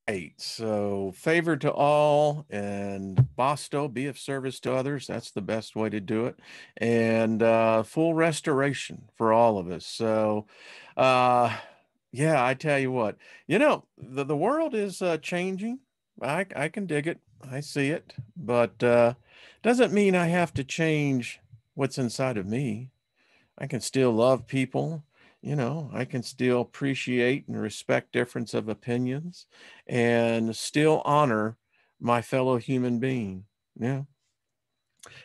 Right. So favor to all and Bosto, be of service to others. That's the best way to do it. And full restoration for all of us. So uh yeah, I tell you what, the world is changing. I can dig it. I see it, but doesn't mean I have to change what's inside of me. I can still love people. I can still appreciate and respect difference of opinions and still honor my fellow human being. Yeah.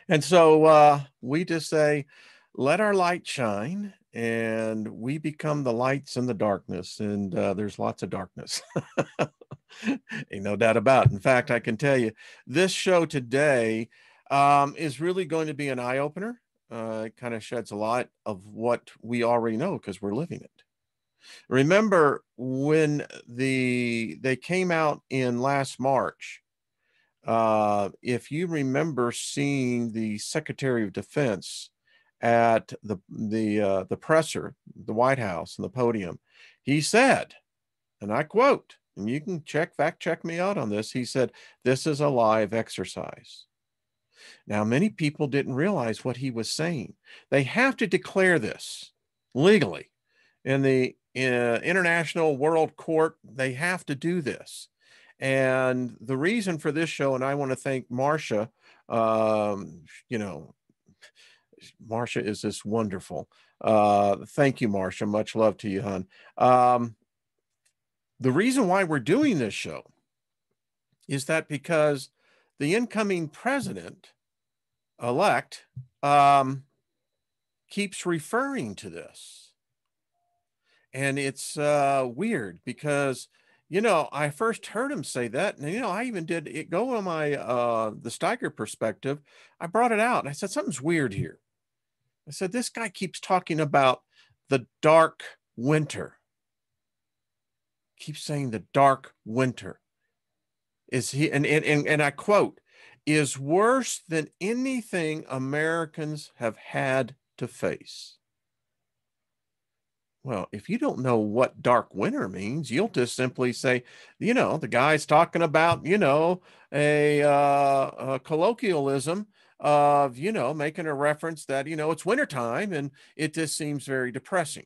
And so we just say, let our light shine, and we become the lights in the darkness. And there's lots of darkness. Ain't no doubt about it. In fact, I can tell you this show today is really going to be an eye opener. It kind of sheds a lot of what we already know because we're living it. Remember when they came out in last March. If you remember seeing the Secretary of Defense at the presser, the White House, and the podium, he said, and I quote, and you can fact check me out on this. He said, "This is a live exercise." Now, many people didn't realize what he was saying. They have to declare this legally in the International World Court. They have to do this. And the reason for this show, and I want to thank Marcia, you know, Marcia is this wonderful. Thank you, Marcia. Much love to you, hon. The reason why we're doing this show is that because the incoming president elect keeps referring to this. And it's weird because, I first heard him say that. And, I even did it go on my, the Steiger perspective. I brought it out and I said, something's weird here. I said, this guy keeps talking about the dark winter. Keeps saying the dark winter. Is he, and I quote, is worse than anything Americans have had to face. Well, if you don't know what dark winter means, you'll just simply say, the guy's talking about, a colloquialism of, making a reference that, it's wintertime and it just seems very depressing.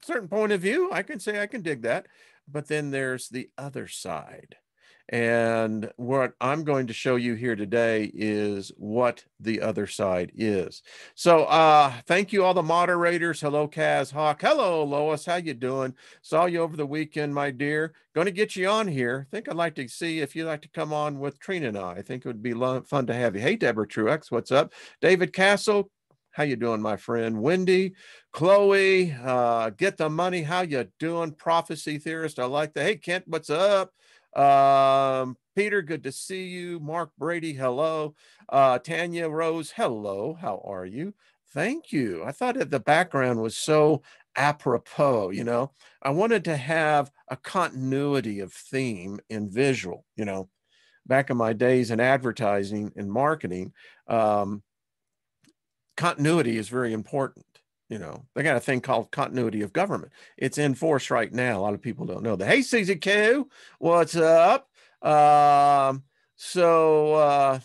Certain point of view, I can say I can dig that. But then there's the other side. And what I'm going to show you here today is what the other side is. So thank you all the moderators. Hello, Kaz Hawk. Hello, Lois. How you doing? Saw you over the weekend, my dear. Going to get you on here. I think I'd like to see if you'd like to come on with Trina and I. I think it would be fun to have you. Hey, Deborah Truex, what's up? David Castle. How you doing, my friend? Wendy, Chloe, get the money. How you doing? Prophecy theorist. I like that. Hey, Kent, what's up? Peter, good to see you. Mark Brady, hello. Tanya Rose, hello. How are you? Thank you. I thought that the background was so apropos, I wanted to have a continuity of theme in visual, back in my days in advertising and marketing, continuity is very important. They got a thing called continuity of government. It's in force right now. A lot of people don't know that. Hey, CZQ, what's up?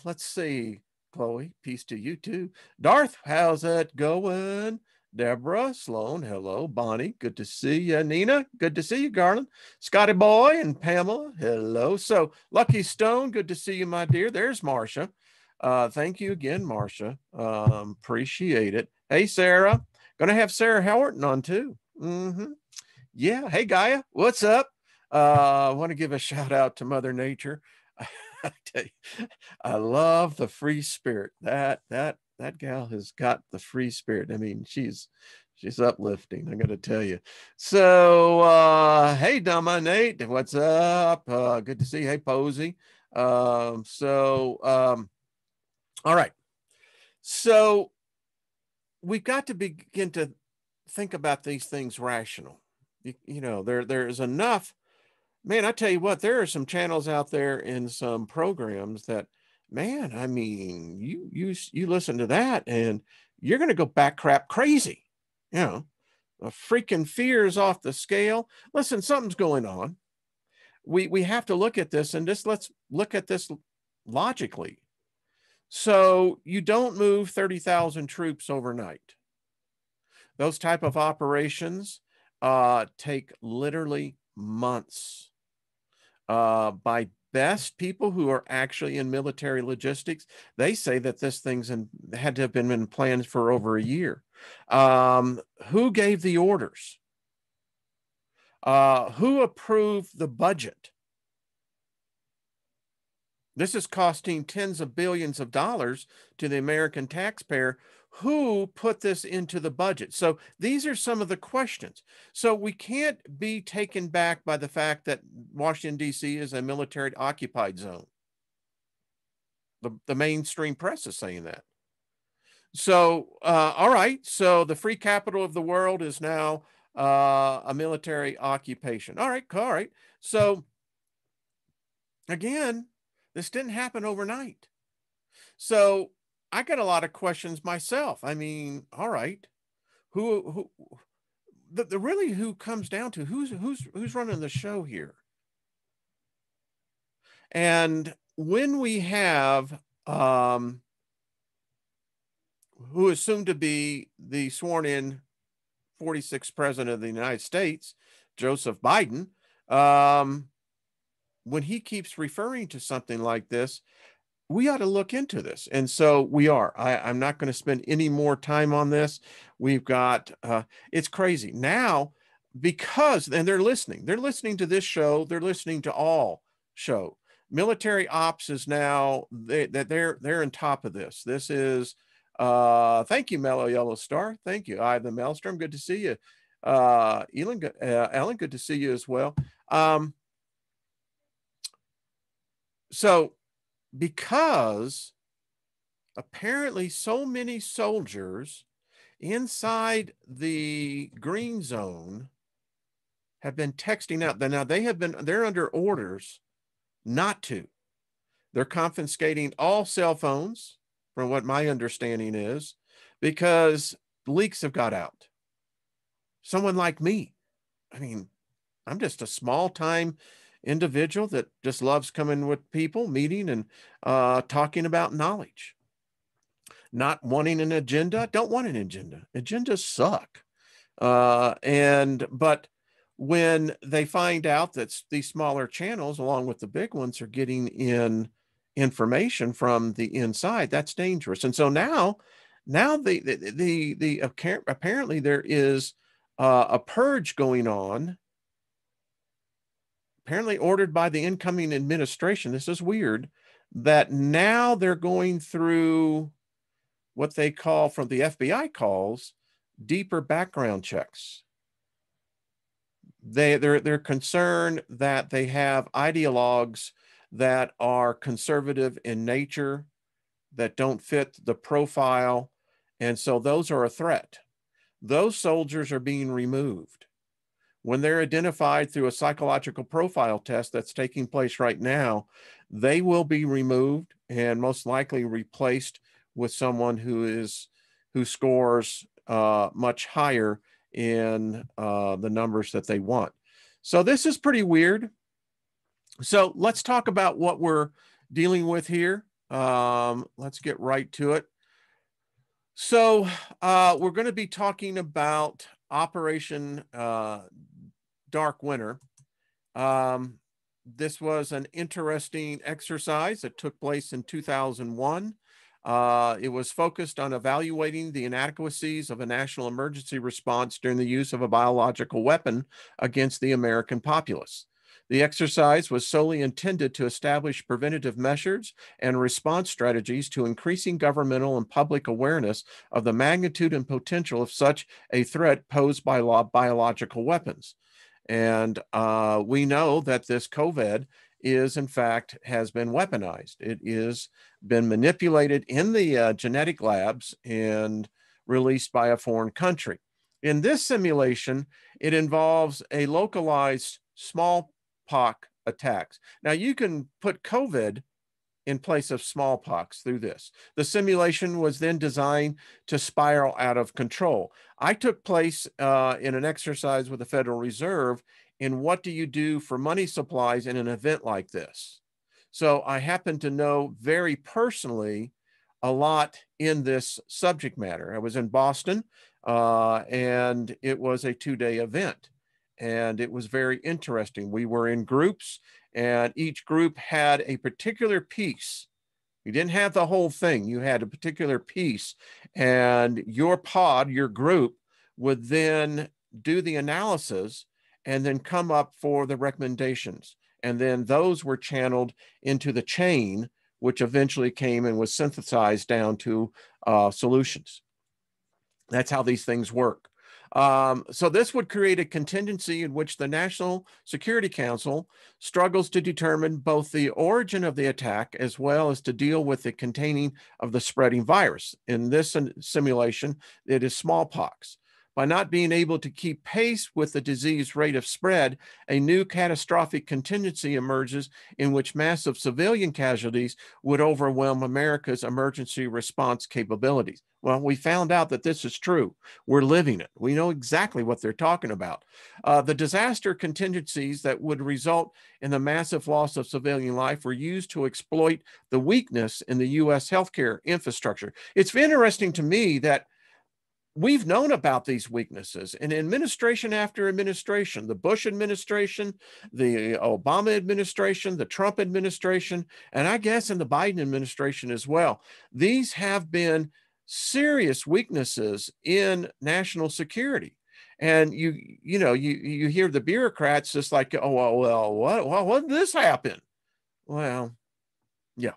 Let's see. Chloe, peace to you too. Darth, how's it going? Deborah, Sloan, hello. Bonnie, good to see you. Nina, good to see you, Garland. Scotty Boy and Pamela, hello. So, Lucky Stone, good to see you, my dear. There's Marcia. Thank you again, Marcia. Appreciate it. Hey, Sarah. Going to have Sarah Howerton on too. Yeah. Hey, Gaia. What's up? I want to give a shout out to Mother Nature. I tell you, I love the free spirit. That gal has got the free spirit. I mean, she's uplifting, I gotta tell you. So hey, Dama Nate, what's up? Good to see you. Hey, Posey. All right. So we've got to begin to think about these things rational. There's enough. Man, I tell you what, there are some channels out there in some programs that, man, I mean, you listen to that and you're going to go back crap crazy. freaking fears off the scale. Listen, something's going on. We have to look at this, and let's look at this logically. So you don't move 30,000 troops overnight. Those type of operations take literally months. By best people who are actually in military logistics, they say that this thing's had to have been in plans for over a year. Who gave the orders? Who approved the budget? This is costing tens of billions of dollars to the American taxpayer. Who put this into the budget? So these are some of the questions. So we can't be taken back by the fact that Washington, D.C. is a military occupied zone. The mainstream press is saying that. So, all right. So the free capital of the world is now a military occupation. All right. All right. So again, this didn't happen overnight. So I got a lot of questions myself. I mean, all right, the really who comes down to who's running the show here? And when we have who is soon to be the sworn in 46th president of the United States, Joseph Biden, when he keeps referring to something like this, we ought to look into this. And so we are. I'm not going to spend any more time on this. We've got, it's crazy now because, and they're listening to this show. They're listening to all show. Military ops is now, they're on top of this. This is, thank you, Mellow Yellow Star. Thank you. Ivan Maelstrom. Good to see you. Ellen, good to see you as well. So, because apparently so many soldiers inside the green zone have been texting out. Now they're under orders not to. They're confiscating all cell phones, from what my understanding is, because leaks have got out. Someone like me, I mean, I'm just a small time individual that just loves coming with people, meeting and talking about knowledge. Not wanting an agenda. Don't want an agenda. Agendas suck. But when they find out that these smaller channels, along with the big ones, are getting in information from the inside, that's dangerous. And so now apparently there is a purge going on, apparently ordered by the incoming administration. This is weird, that now they're going through what they call, from the FBI calls, deeper background checks. They're concerned that they have ideologues that are conservative in nature, that don't fit the profile, and so those are a threat. Those soldiers are being removed. When they're identified through a psychological profile test that's taking place right now, they will be removed and most likely replaced with someone who scores much higher in the numbers that they want. So this is pretty weird. So let's talk about what we're dealing with here. Let's get right to it. So we're going to be talking about Operation Dark Winter. This was an interesting exercise that took place in 2001. It was focused on evaluating the inadequacies of a national emergency response during the use of a biological weapon against the American populace. The exercise was solely intended to establish preventative measures and response strategies to increasing governmental and public awareness of the magnitude and potential of such a threat posed by biological weapons. And we know that this COVID is, in fact, has been weaponized. It is been manipulated in the genetic labs and released by a foreign country. In this simulation, it involves a localized smallpox attacks. Now, you can put COVID in place of smallpox through this. The simulation was then designed to spiral out of control. I took place in an exercise with the Federal Reserve in what do you do for money supplies in an event like this. So I happen to know very personally a lot in this subject matter. I was in Boston and it was a 2-day event. And it was very interesting. We were in groups and each group had a particular piece. You didn't have the whole thing. You had a particular piece and your pod, your group would then do the analysis and then come up for the recommendations. And then those were channeled into the chain, which eventually came and was synthesized down to solutions. That's how these things work. So this would create a contingency in which the National Security Council struggles to determine both the origin of the attack as well as to deal with the containing of the spreading virus. In this simulation, it is smallpox. By not being able to keep pace with the disease rate of spread, a new catastrophic contingency emerges in which massive civilian casualties would overwhelm America's emergency response capabilities. Well, we found out that this is true. We're living it. We know exactly what they're talking about. The disaster contingencies that would result in the massive loss of civilian life were used to exploit the weakness in the U.S. healthcare infrastructure. It's interesting to me that we've known about these weaknesses in administration after administration, the Bush administration, the Obama administration, the Trump administration, and I guess in the Biden administration as well. These have been serious weaknesses in national security. And you hear the bureaucrats just like, oh, well, what did this happen? Well, yeah.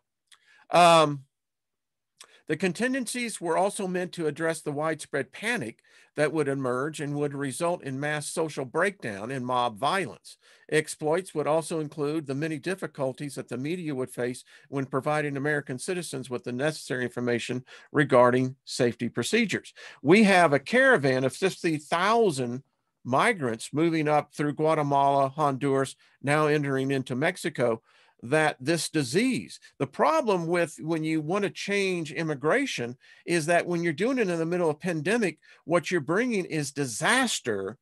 The contingencies were also meant to address the widespread panic that would emerge and would result in mass social breakdown and mob violence. Exploits would also include the many difficulties that the media would face when providing American citizens with the necessary information regarding safety procedures. We have a caravan of 50,000 migrants moving up through Guatemala, Honduras, now entering into Mexico, that this disease. The problem with when you want to change immigration is that when you're doing it in the middle of a pandemic, what you're bringing is disaster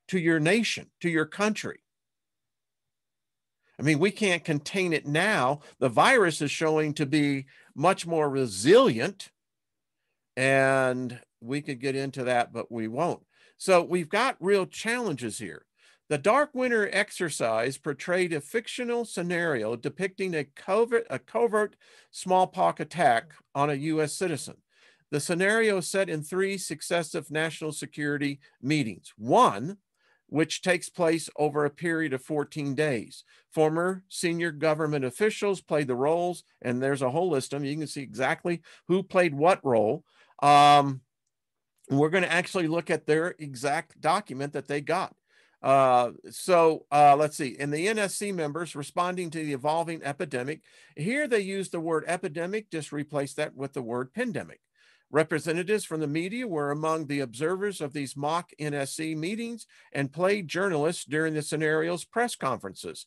to your nation, to your country. I mean, we can't contain it now. The virus is showing to be much more resilient, and we could get into that, but we won't. So we've got real challenges here. The Dark Winter exercise portrayed a fictional scenario depicting a covert smallpox attack on a U.S. citizen. The scenario is set in 3 successive national security meetings. One, which takes place over a period of 14 days. Former senior government officials played the roles, and there's a whole list of them. You can see exactly who played what role. We're going to actually look at their exact document that they got. Let's see. And the NSC members responding to the evolving epidemic, here they use the word epidemic, just replace that with the word pandemic. Representatives from the media were among the observers of these mock NSC meetings and played journalists during the scenario's press conferences.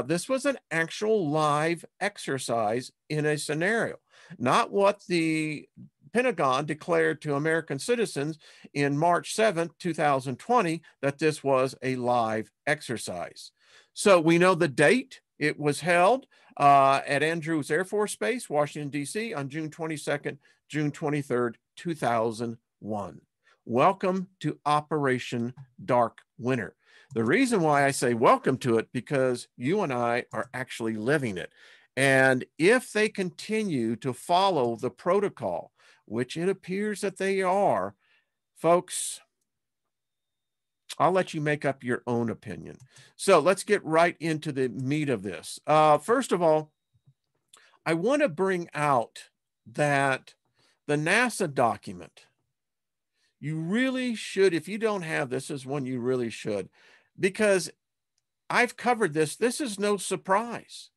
This was an actual live exercise in a scenario, not what the Pentagon declared to American citizens in March 7th, 2020, that this was a live exercise. So we know the date. It was held at Andrews Air Force Base, Washington, D.C. on June 22nd, June 23rd, 2001. Welcome to Operation Dark Winter. The reason why I say welcome to it, because you and I are actually living it. And if they continue to follow the protocol, which it appears that they are, folks, I'll let you make up your own opinion. So let's get right into the meat of this. First of all, I want to bring out that the NASA document, you really should, if you don't have this, is one you really should, because I've covered this. This is no surprise.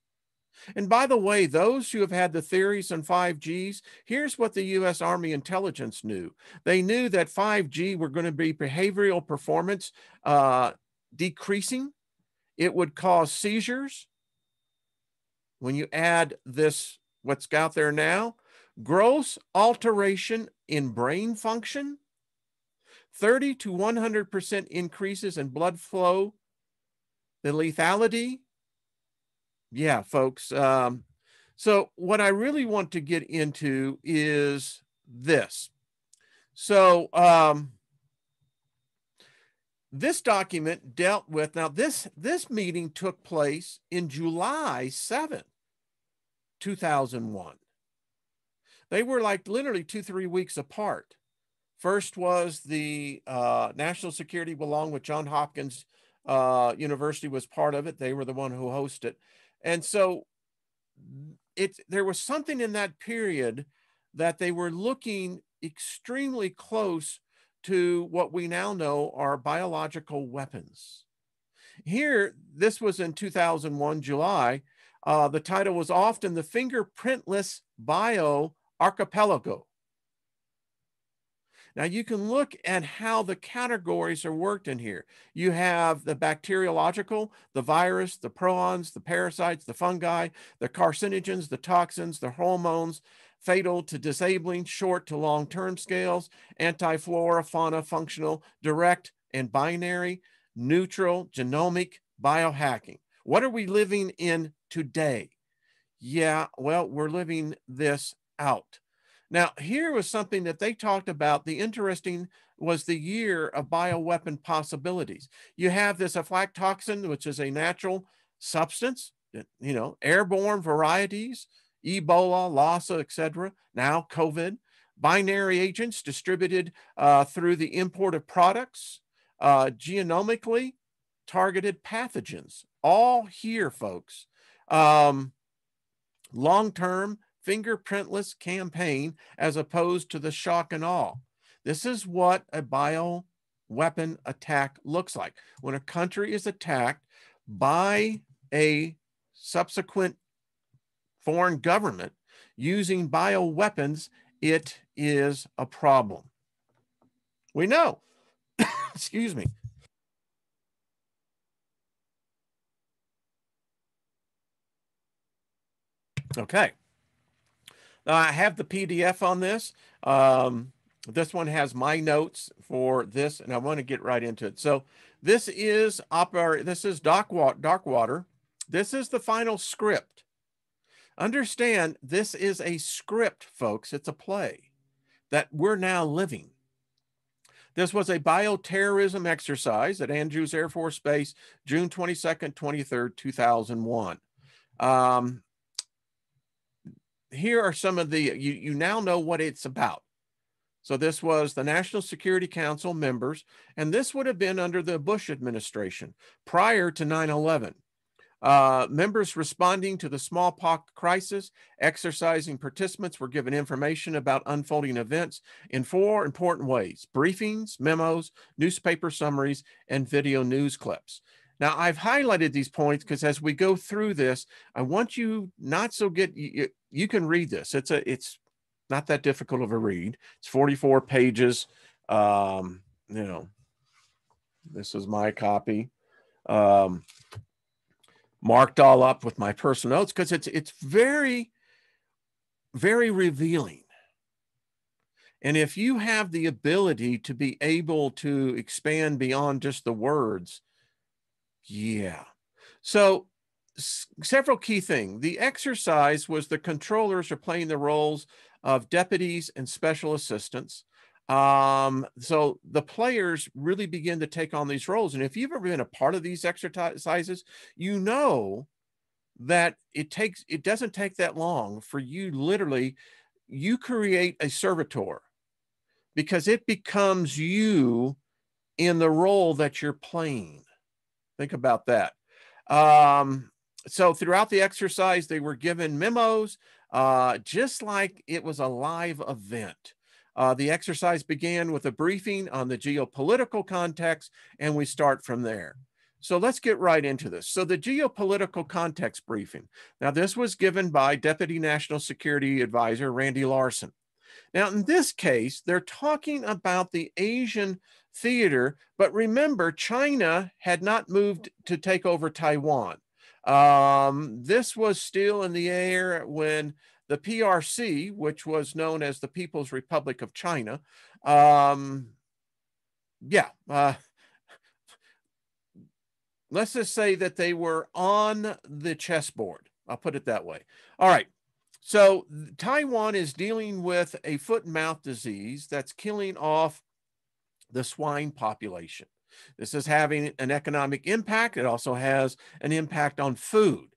And by the way, those who have had the theories on 5Gs, here's what the U.S. Army intelligence knew. They knew that 5G were going to be behavioral performance decreasing. It would cause seizures. when you add this, what's out there now, gross alteration in brain function, 30 to 100% increases in blood flow, the lethality. Yeah, folks. So what I really want to get into is this. So this document dealt with, now this meeting took place in July 7th, 2001. They were like literally 2-3 weeks apart. First was the national security, along with Johns Hopkins University was part of it. They were the one who hosted. And so there was something in that period that they were looking extremely close to what we now know are biological weapons. Here, this was in 2001, July. The title was often the Fingerprintless Bio Archipelago. Now you can look at how the categories are worked in here. You have the bacteriological, the virus, the proons, the parasites, the fungi, the carcinogens, the toxins, the hormones, fatal to disabling, short to long-term scales, anti-flora, fauna, functional, direct and binary, neutral, genomic, biohacking. What are we living in today? Yeah, well, we're living this out. Now, here was something that they talked about. The interesting was the year of bioweapon possibilities. You have this aflatoxin, which is a natural substance, you know, airborne varieties, Ebola, Lassa, etc. Now COVID, binary agents distributed through the import of products, genomically targeted pathogens, all here, folks. Long-term fingerprintless campaign as opposed to the shock and awe. This is what a bioweapon attack looks like. When a country is attacked by a subsequent foreign government using bioweapons, it is a problem. We know, excuse me. Okay. I have the PDF on this. This one has my notes for this, and I want to get right into it. So this is Darkwater. This is the final script. Understand, this is a script, folks. It's a play that we're now living. This was a bioterrorism exercise at Andrews Air Force Base, June 22nd, 23rd, 2001. Here are some of the, you now know what it's about. So this was the National Security Council members, and this would have been under the Bush administration prior to 9/11. Members responding to the smallpox crisis, exercising participants were given information about unfolding events in 4 important ways: briefings, memos, newspaper summaries, and video news clips. Now, I've highlighted these points because as we go through this, I want you not so get, you can read this. It's not that difficult of a read. It's 44 pages. You know, this is my copy. Marked all up with my personal notes because it's very, very revealing. And if you have the ability to be able to expand beyond just the words, yeah. So several key things. The exercise was the controllers are playing the roles of deputies and special assistants. So the players really begin to take on these roles. And if you've ever been a part of these exercises, you know that it doesn't take that long for you literally, you create a servitor because it becomes you in the role that you're playing. Think about that. So throughout the exercise, they were given memos, just like it was a live event. The exercise began with a briefing on the geopolitical context, and we start from there. So let's get right into this. So the geopolitical context briefing. Now, this was given by Deputy National Security Advisor Randy Larson. Now, in this case, they're talking about the Asian theater, but remember, China had not moved to take over Taiwan. This was still in the air when the PRC, which was known as the People's Republic of China, yeah, let's just say that they were on the chessboard. I'll put it that way. All right. So Taiwan is dealing with a foot and mouth disease that's killing off the swine population. This is having an economic impact. It also has an impact on food.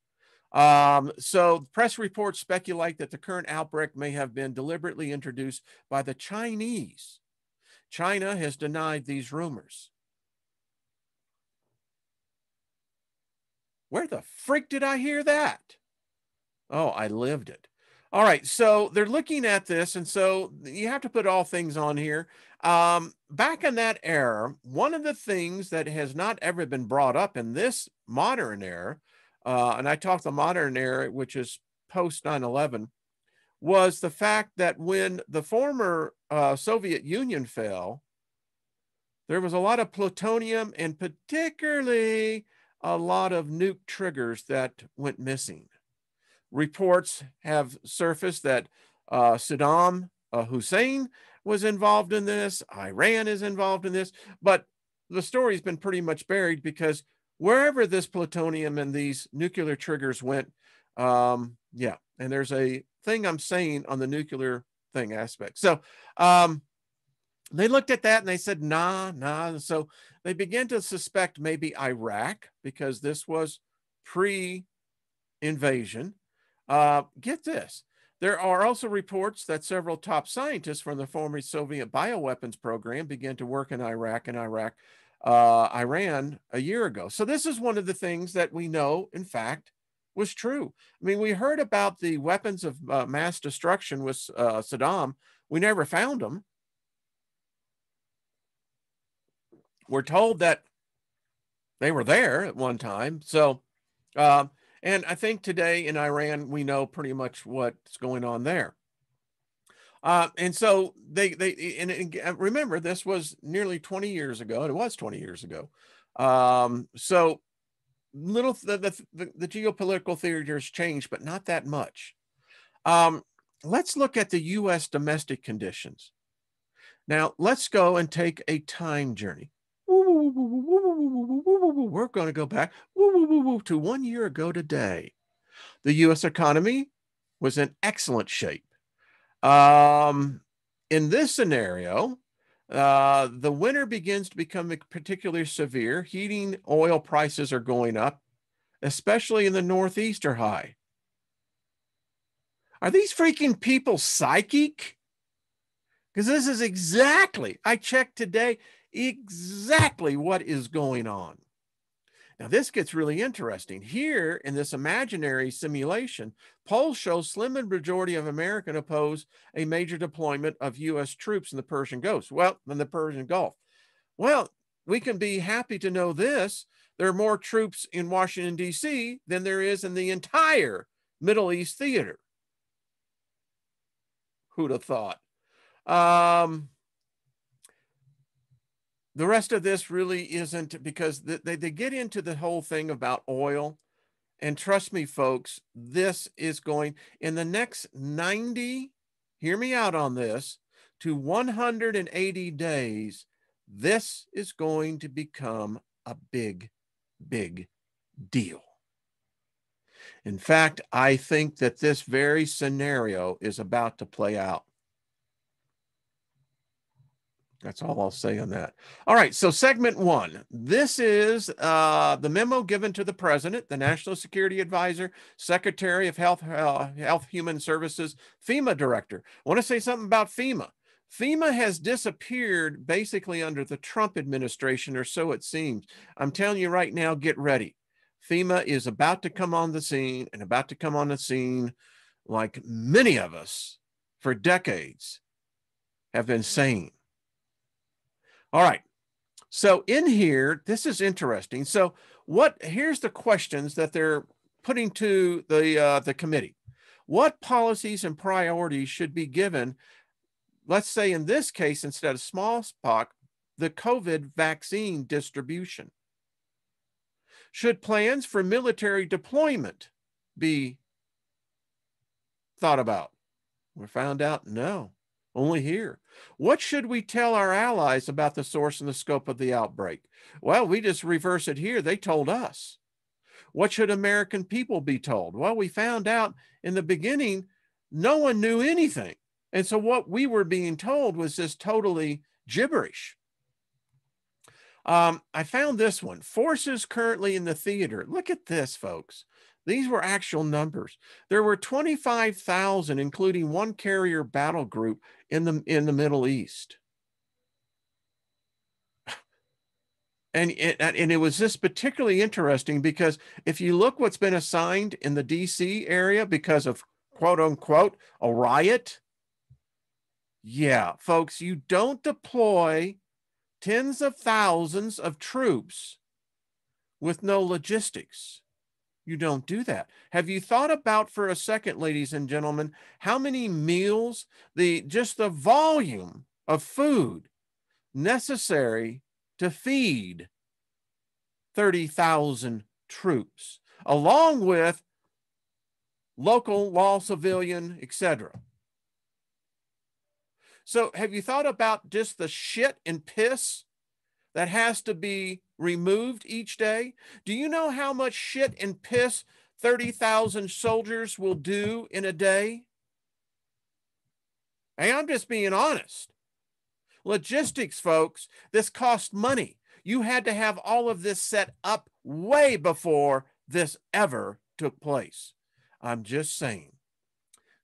So press reports speculate that the current outbreak may have been deliberately introduced by the Chinese. China has denied these rumors. Where the freak did I hear that? Oh, I lived it. All right, so they're looking at this, and so you have to put all things on here. Back in that era, one of the things that has not ever been brought up in this modern era, and I talk the modern era, which is post 9/11, was the fact that when the former Soviet Union fell, there was a lot of plutonium and particularly a lot of nuke triggers that went missing. Reports have surfaced that Saddam Hussein was involved in this. Iran is involved in this, but the story's been pretty much buried because wherever this plutonium and these nuclear triggers went, yeah, and there's a thing I'm saying on the nuclear thing aspect. So they looked at that and they said, nah. So they began to suspect maybe Iraq because this was pre-invasion. Get this. There are also reports that several top scientists from the former Soviet bioweapons program began to work in Iraq and Iran a year ago. So this is one of the things that we know, in fact, was true. I mean, we heard about the weapons of mass destruction with Saddam. We never found them. We're told that they were there at one time. So, and I think today in Iran, we know pretty much what's going on there. And so and remember, this was nearly 20 years ago. It was 20 years ago. So the geopolitical theater has changed, but not that much. Let's look at the U.S. domestic conditions. Now, let's go and take a time journey. We're going to go back to 1 year ago today. The U.S. economy was in excellent shape. In this scenario, the winter begins to become particularly severe. Heating oil prices are going up, especially in the Northeast are high. Are these freaking people psychic? Because this is exactly, I checked today, exactly what is going on. Now, this gets really interesting. Here in this imaginary simulation, polls show slim majority of Americans oppose a major deployment of U.S. troops in the Persian Gulf. Well, in the Persian Gulf. Well, we can be happy to know this. There are more troops in Washington, D.C. than there is in the entire Middle East theater. Who'd have thought? The rest of this really isn't, because they get into the whole thing about oil. And trust me, folks, this is going in the next 90, hear me out on this, to 180 days, this is going to become a big, big deal. In fact, I think that this very scenario is about to play out. That's all I'll say on that. All right, so segment one. This is the memo given to the president, the National Security Advisor, Secretary of Health, Human Services, FEMA director. I want to say something about FEMA. FEMA has disappeared basically under the Trump administration, or so it seems. I'm telling you right now, get ready. FEMA is about to come on the scene, and about to come on the scene like many of us for decades have been saying. All right. So in here, this is interesting. So here's the questions that they're putting to the committee. What policies and priorities should be given, let's say in this case, instead of smallpox, the COVID vaccine distribution? Should plans for military deployment be thought about? We found out no, only here. What should we tell our allies about the source and the scope of the outbreak? Well, we just reverse it here. They told us. What should American people be told? Well, we found out in the beginning, no one knew anything. And so what we were being told was just totally gibberish. I found this one. Forces currently in the theater. Look at this, folks. These were actual numbers. There were 25,000, including one carrier battle group in the Middle East. And it was just particularly interesting because if you look what's been assigned in the DC area because of quote unquote a riot. Yeah, folks, you don't deploy tens of thousands of troops with no logistics. You don't do that. Have you thought about for a second, ladies and gentlemen, how many meals, just the volume of food necessary to feed 30,000 troops, along with local law, civilian, etc. So have you thought about just the shit and piss that has to be removed each day? Do you know how much shit and piss 30,000 soldiers will do in a day? Hey, I'm just being honest. Logistics, folks, this cost money. You had to have all of this set up way before this ever took place. I'm just saying.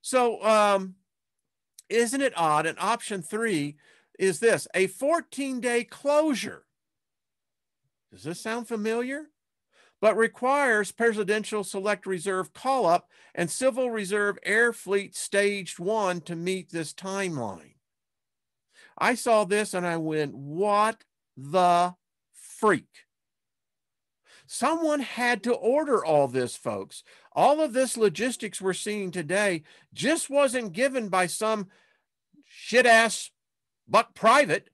So, isn't it odd? And option 3 is this, a 14-day closure. Does this sound familiar? But requires Presidential Select Reserve call-up and Civil Reserve Air Fleet Staged 1 to meet this timeline. I saw this and I went, what the freak? Someone had to order all this, folks. All of this logistics we're seeing today just wasn't given by some shit-ass buck private.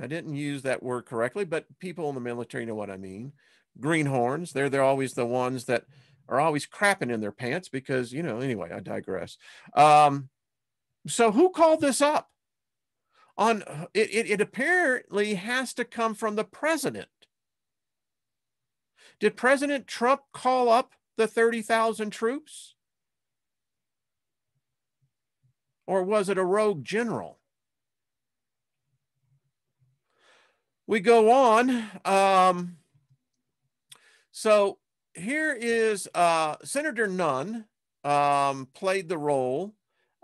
I didn't use that word correctly, but people in the military know what I mean. Greenhorns, they're always the ones that are always crapping in their pants because, anyway, I digress. So who called this up? It apparently has to come from the president. Did President Trump call up the 30,000 troops? Or was it a rogue general? We go on. So here is Senator Nunn played the role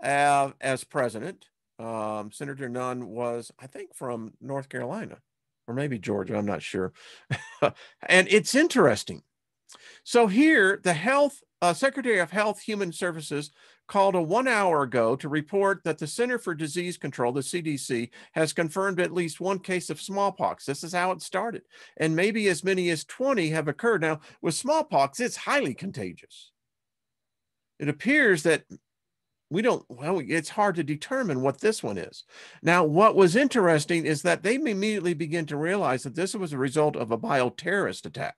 as president. Senator Nunn was, I think, from North Carolina or maybe Georgia. I'm not sure. And it's interesting. So here, the Secretary of Health Human Services called 1 hour ago to report that the Center for Disease Control, the CDC, has confirmed at least one case of smallpox. This is how it started. And maybe as many as 20 have occurred. Now, with smallpox, it's highly contagious. It appears that it's hard to determine what this one is. Now, what was interesting is that they immediately begin to realize that this was a result of a bioterrorist attack.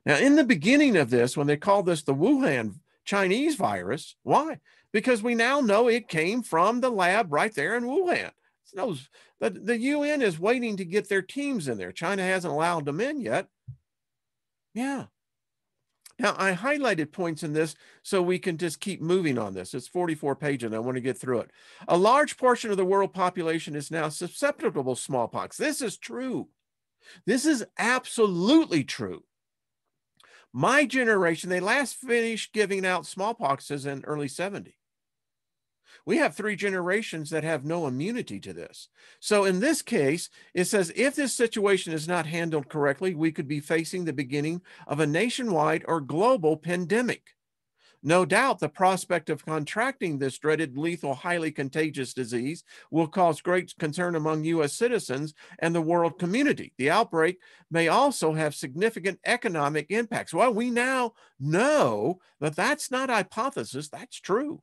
Now, in the beginning of this, when they called this the Wuhan Chinese virus, why? Because we now know it came from the lab right there in Wuhan. The UN is waiting to get their teams in there. China hasn't allowed them in yet. Yeah. Now, I highlighted points in this so we can just keep moving on this. It's 44 pages, and I want to get through it. A large portion of the world population is now susceptible to smallpox. This is true. This is absolutely true. My generation, they last finished giving out smallpoxes in early 70. We have 3 generations that have no immunity to this. So in this case, it says if this situation is not handled correctly, we could be facing the beginning of a nationwide or global pandemic. No doubt the prospect of contracting this dreaded, lethal, highly contagious disease will cause great concern among U.S. citizens and the world community. The outbreak may also have significant economic impacts. Well, we now know that that's not hypothesis, that's true.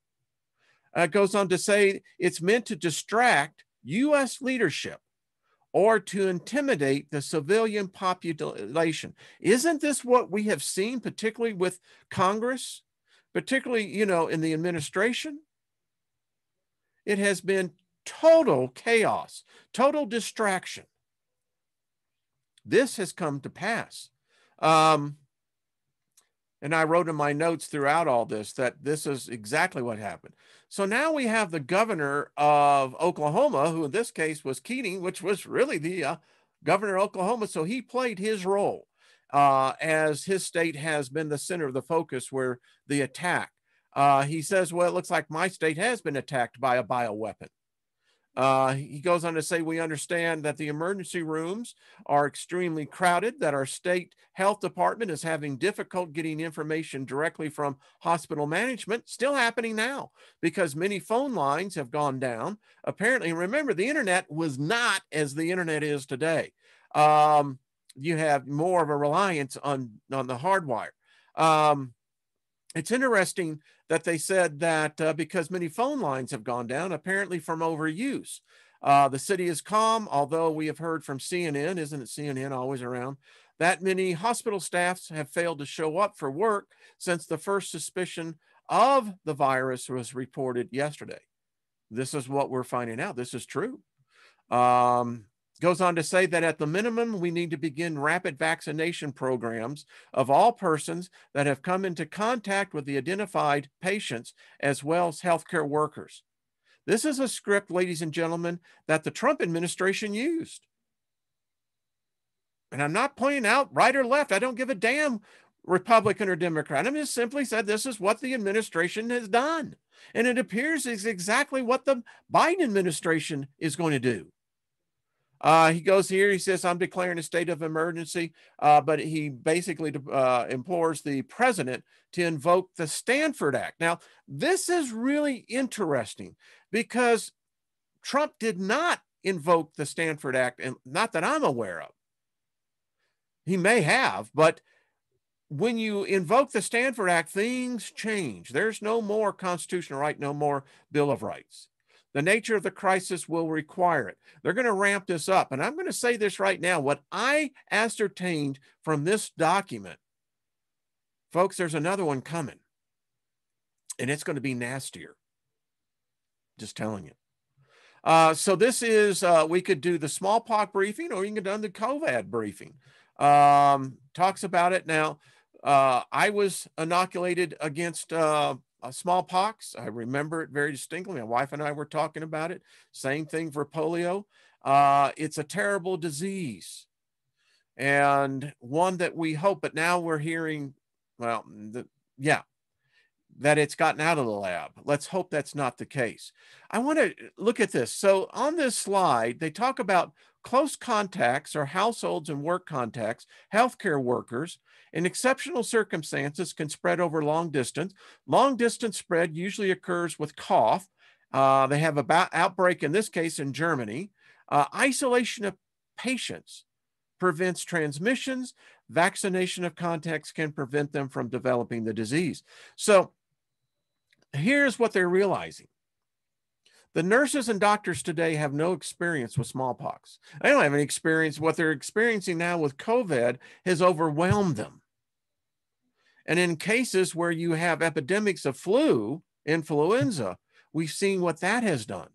It goes on to say it's meant to distract U.S. leadership or to intimidate the civilian population. Isn't this what we have seen, particularly with Congress, particularly, you know, in the administration? It has been total chaos, total distraction. This has come to pass. And I wrote in my notes throughout all this that this is exactly what happened. So now we have the governor of Oklahoma, who in this case was Keating, which was really the governor of Oklahoma. So he played his role as his state has been the center of the focus where the attack. He says, well, it looks like my state has been attacked by a bioweapon. He goes on to say, we understand that the emergency rooms are extremely crowded, that our state health department is having difficulty getting information directly from hospital management. Still happening now because many phone lines have gone down. Apparently, remember, the internet was not as the internet is today. You have more of a reliance on the hardwire. It's interesting that they said that because many phone lines have gone down, apparently from overuse. The city is calm, although we have heard from CNN, isn't it CNN always around, that many hospital staffs have failed to show up for work since the first suspicion of the virus was reported yesterday. This is what we're finding out. This is true. Goes on to say that at the minimum, we need to begin rapid vaccination programs of all persons that have come into contact with the identified patients, as well as healthcare workers. This is a script, ladies and gentlemen, that the Trump administration used. And I'm not pointing out right or left. I don't give a damn Republican or Democrat. I'm just simply said this is what the administration has done. And it appears is exactly what the Biden administration is going to do. He goes here, he says, I'm declaring a state of emergency, but he basically implores the president to invoke the Stanford Act. Now, this is really interesting because Trump did not invoke the Stanford Act, and not that I'm aware of. He may have, but when you invoke the Stanford Act, things change. There's no more constitutional right, no more Bill of Rights. The nature of the crisis will require it. They're going to ramp this up. And I'm going to say this right now. What I ascertained from this document, folks, there's another one coming. And it's going to be nastier. Just telling you. So this is, we could do the smallpox briefing, or you can do the COVID briefing. Talks about it. Now, I was inoculated against smallpox. I remember it very distinctly. My wife and I were talking about it. Same thing for polio. It's a terrible disease and one that we hope, but now we're hearing, well, that it's gotten out of the lab. Let's hope that's not the case. I want to look at this. So on this slide, they talk about close contacts or households and work contacts, healthcare workers. In exceptional circumstances can spread over long distance. Long distance spread usually occurs with cough. They have an outbreak in this case in Germany. Isolation of patients prevents transmissions. Vaccination of contacts can prevent them from developing the disease. So here's what they're realizing. The nurses and doctors today have no experience with smallpox. They don't have any experience. What they're experiencing now with COVID has overwhelmed them. And in cases where you have epidemics of flu, influenza, we've seen what that has done.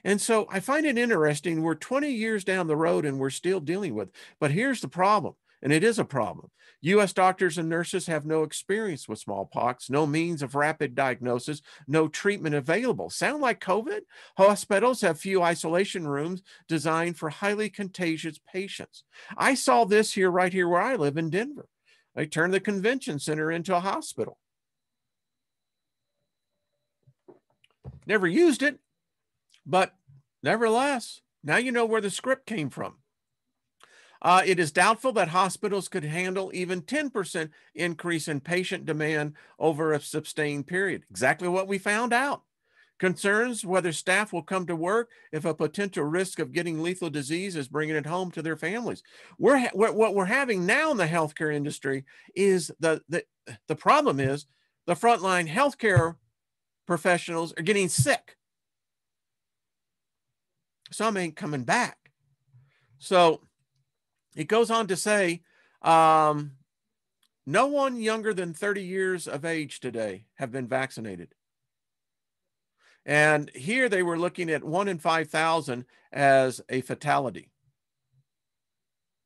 And so I find it interesting. We're 20 years down the road and we're still dealing with it. But here's the problem, and it is a problem. U.S. doctors and nurses have no experience with smallpox, no means of rapid diagnosis, no treatment available. Sound like COVID? Hospitals have few isolation rooms designed for highly contagious patients. I saw this here, right here where I live in Denver. They turned the convention center into a hospital. Never used it, but nevertheless, now you know where the script came from. It is doubtful that hospitals could handle even 10% increase in patient demand over a sustained period. Exactly what we found out. Concerns whether staff will come to work if a potential risk of getting lethal disease is bringing it home to their families. What we're having now in the healthcare industry is the problem is the frontline healthcare professionals are getting sick. Some ain't coming back. So it goes on to say, no one younger than 30 years of age today have been vaccinated. And here they were looking at 1 in 5,000 as a fatality.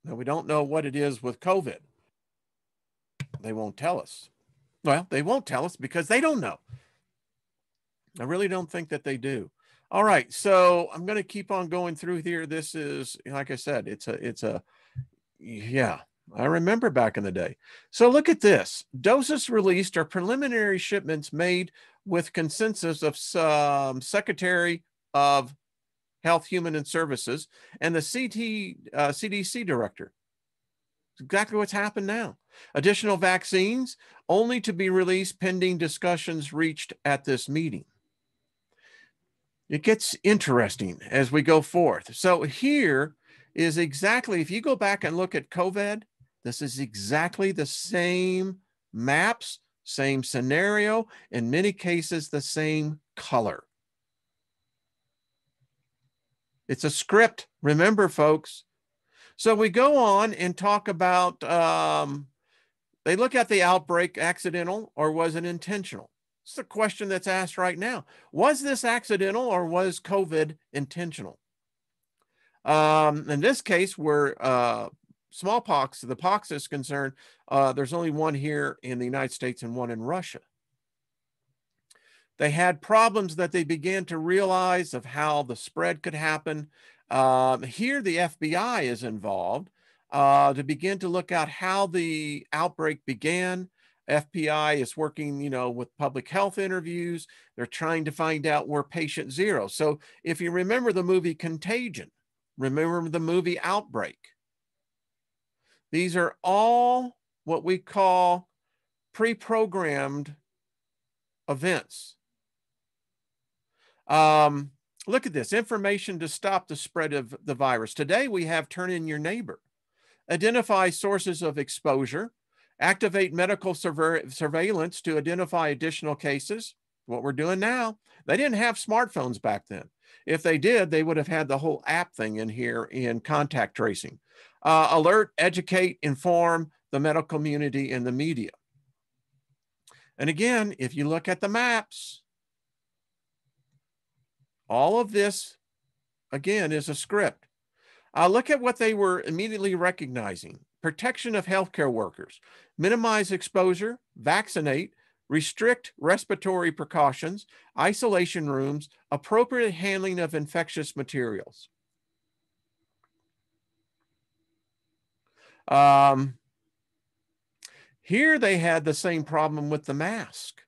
Now, we don't know what it is with COVID. They won't tell us. Well, they won't tell us because they don't know. I really don't think that they do. All right, so I'm going to keep on going through here. This is, like I said, yeah, I remember back in the day. So look at this. Doses released are preliminary shipments made with consensus of Secretary of Health, Human and Services and the CDC director. It's exactly what's happened now. Additional vaccines only to be released pending discussions reached at this meeting. It gets interesting as we go forth. So here is exactly, if you go back and look at COVID, this is exactly the same maps, same scenario, in many cases, the same color. It's a script, remember, folks. So we go on and talk about, they look at the outbreak, accidental or was it intentional? It's the question that's asked right now. Was this accidental or was COVID intentional? In this case, where smallpox, the pox is concerned, there's only one here in the United States and one in Russia. They had problems that they began to realize of how the spread could happen. Here, the FBI is involved to begin to look at how the outbreak began. FBI is working, with public health interviews. They're trying to find out where patient zero. So if you remember the movie Contagion, remember the movie Outbreak. These are all what we call pre-programmed events. Look at this, information to stop the spread of the virus. Today we have turn in your neighbor, identify sources of exposure, activate medical surveillance to identify additional cases. What we're doing now. They didn't have smartphones back then. If they did, they would have had the whole app thing in here in contact tracing. Alert, educate, inform the medical community and the media. And again, if you look at the maps, all of this, again, is a script. Look at what they were immediately recognizing. Protection of healthcare workers, minimize exposure, vaccinate, restrict respiratory precautions, isolation rooms, appropriate handling of infectious materials. Here they had the same problem with the mask.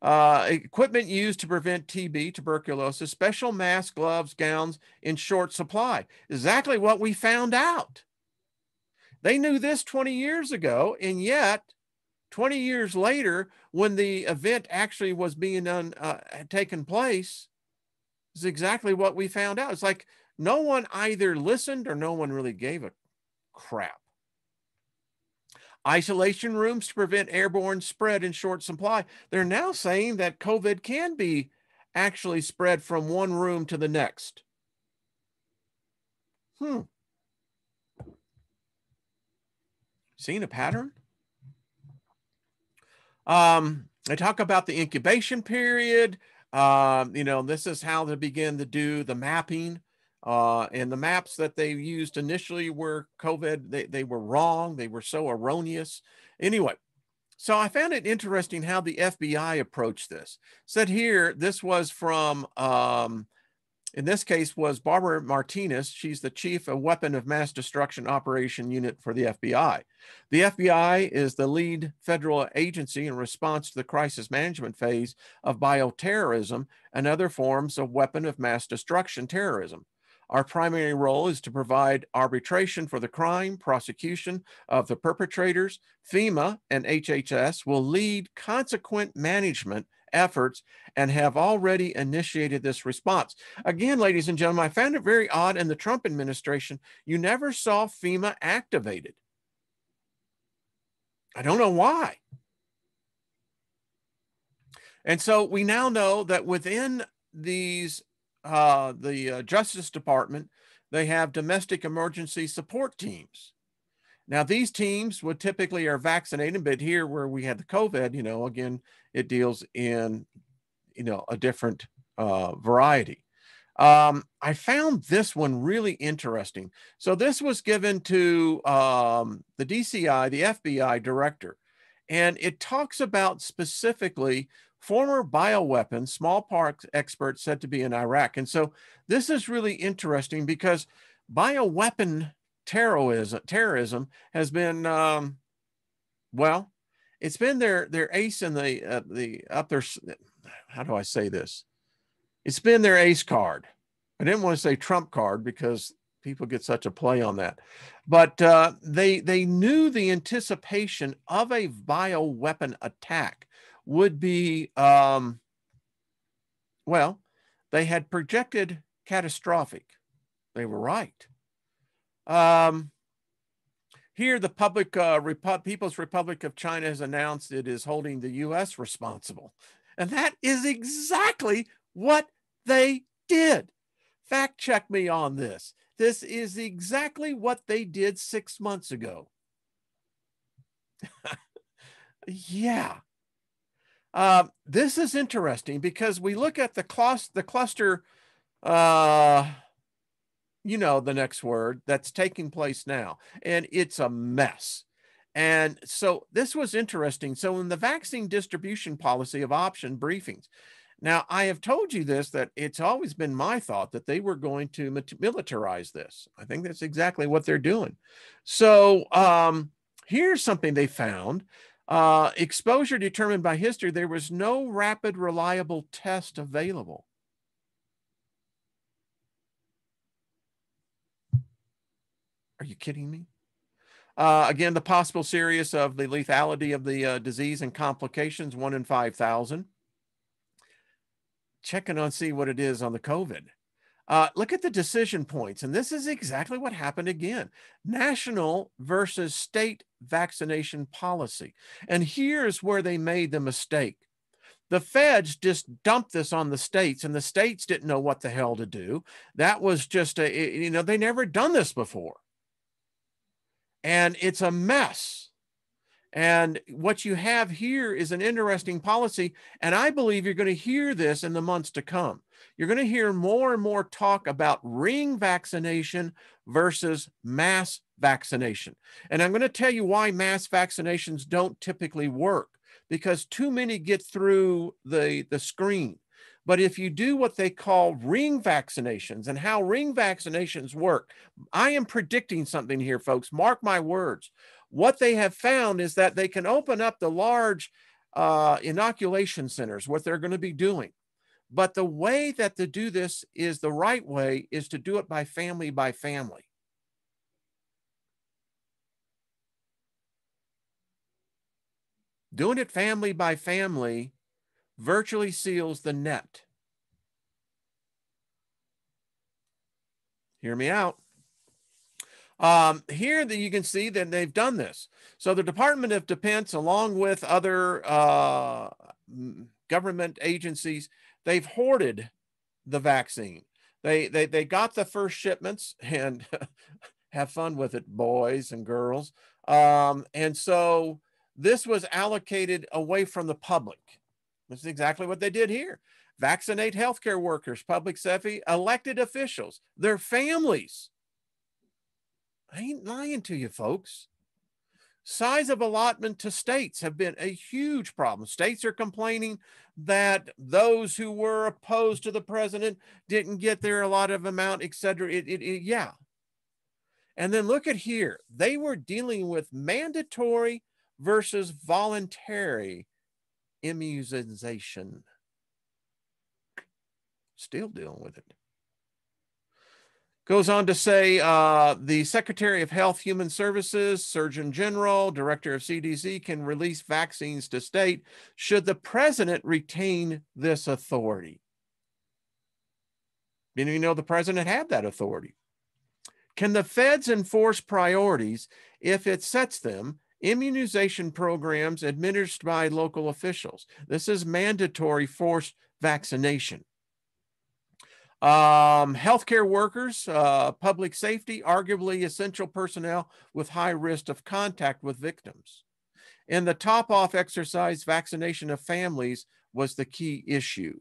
Equipment used to prevent TB, tuberculosis, special masks, gloves, gowns in short supply. Exactly what we found out. They knew this 20 years ago, and yet 20 years later, when the event actually was being taken place, is exactly what we found out. It's like no one either listened or no one really gave a crap. Isolation rooms to prevent airborne spread in short supply. They're now saying that COVID can be actually spread from one room to the next. Seeing a pattern? I talk about the incubation period. This is how they begin to do the mapping. And the maps that they used initially were COVID. They were wrong. They were so erroneous. Anyway, so I found it interesting how the FBI approached this. Said here, this was from, in this case was Barbara Martinez. She's the chief of Weapon of Mass Destruction Operation Unit for the FBI. The FBI is the lead federal agency in response to the crisis management phase of bioterrorism and other forms of weapon of mass destruction terrorism. Our primary role is to provide arbitration for the crime, prosecution of the perpetrators. FEMA and HHS will lead consequent management efforts and have already initiated this response. Again, ladies and gentlemen, I found it very odd in the Trump administration, you never saw FEMA activated. I don't know why. And so we now know that within these, the Justice Department, they have domestic emergency support teams. Now, these teams would typically are vaccinated, but here where we had the COVID, you know, again, it deals in, you know, a different variety. I found this one really interesting. So this was given to the DCI, the FBI director, and it talks about specifically former bioweapons, smallpox experts said to be in Iraq. And so this is really interesting because bioweapon terrorism has been, well, it's been their ace in the up their, how do I say this? It's been their ace card. I didn't want to say trump card because people get such a play on that. But they knew the anticipation of a bioweapon attack would be, well, they had projected catastrophic. They were right. Here, the People's Republic of China has announced it is holding the U.S. responsible. And that is exactly what they did. Fact check me on this. This is exactly what they did 6 months ago. Yeah. This is interesting because we look at the cluster, you know, the next word that's taking place now, and it's a mess. And so this was interesting. So in the vaccine distribution policy of option briefings, now I have told you this, that it's always been my thought that they were going to militarize this. I think that's exactly what they're doing. So here's something they found. Exposure determined by history. There was no rapid, reliable test available. Are you kidding me? Again, the possible serious of the lethality of the disease and complications, 1 in 5,000. Checking on see what it is on the COVID. Look at the decision points, and this is exactly what happened again. National versus state vaccination policy. And here's where they made the mistake. The feds just dumped this on the states, and the states didn't know what the hell to do. That was just you know, they never done this before. And it's a mess. And what you have here is an interesting policy. And I believe you're going to hear this in the months to come. You're going to hear more and more talk about ring vaccination versus mass vaccination. And I'm going to tell you why mass vaccinations don't typically work, because too many get through the screen. But if you do what they call ring vaccinations, and how ring vaccinations work, I am predicting something here, folks. Mark my words. What they have found is that they can open up the large inoculation centers, what they're going to be doing. But the way that to do this is the right way is to do it by family by family. Doing it family by family virtually seals the net. Hear me out. Here that you can see that they've done this. So the Department of Defense, along with other government agencies, they've hoarded the vaccine. They got the first shipments, and have fun with it, boys and girls. And so this was allocated away from the public. This is exactly what they did here. Vaccinate healthcare workers, public safety, elected officials, their families. I ain't lying to you, folks. Size of allotment to states have been a huge problem. States are complaining that those who were opposed to the president didn't get their allotted amount, et cetera. Yeah. And then look at here. They were dealing with mandatory versus voluntary immunization. Still dealing with it. Goes on to say the Secretary of Health, Human Services, Surgeon General, Director of CDC can release vaccines to state should the president retain this authority. Didn't even know the president had that authority. Can the feds enforce priorities if it sets them? Immunization programs administered by local officials. This is mandatory forced vaccination. Healthcare workers, public safety, arguably essential personnel with high risk of contact with victims. In the top-off exercise, vaccination of families was the key issue.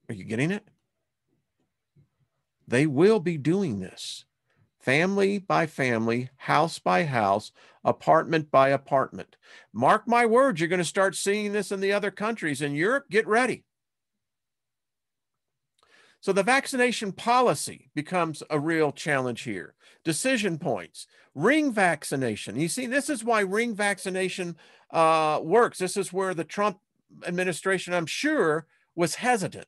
Are you getting it? They will be doing this. Family by family, house by house, apartment by apartment. Mark my words, you're going to start seeing this in the other countries. In Europe, get ready. So the vaccination policy becomes a real challenge here. Decision points, ring vaccination. You see, this is why ring vaccination works. This is where the Trump administration, I'm sure, was hesitant.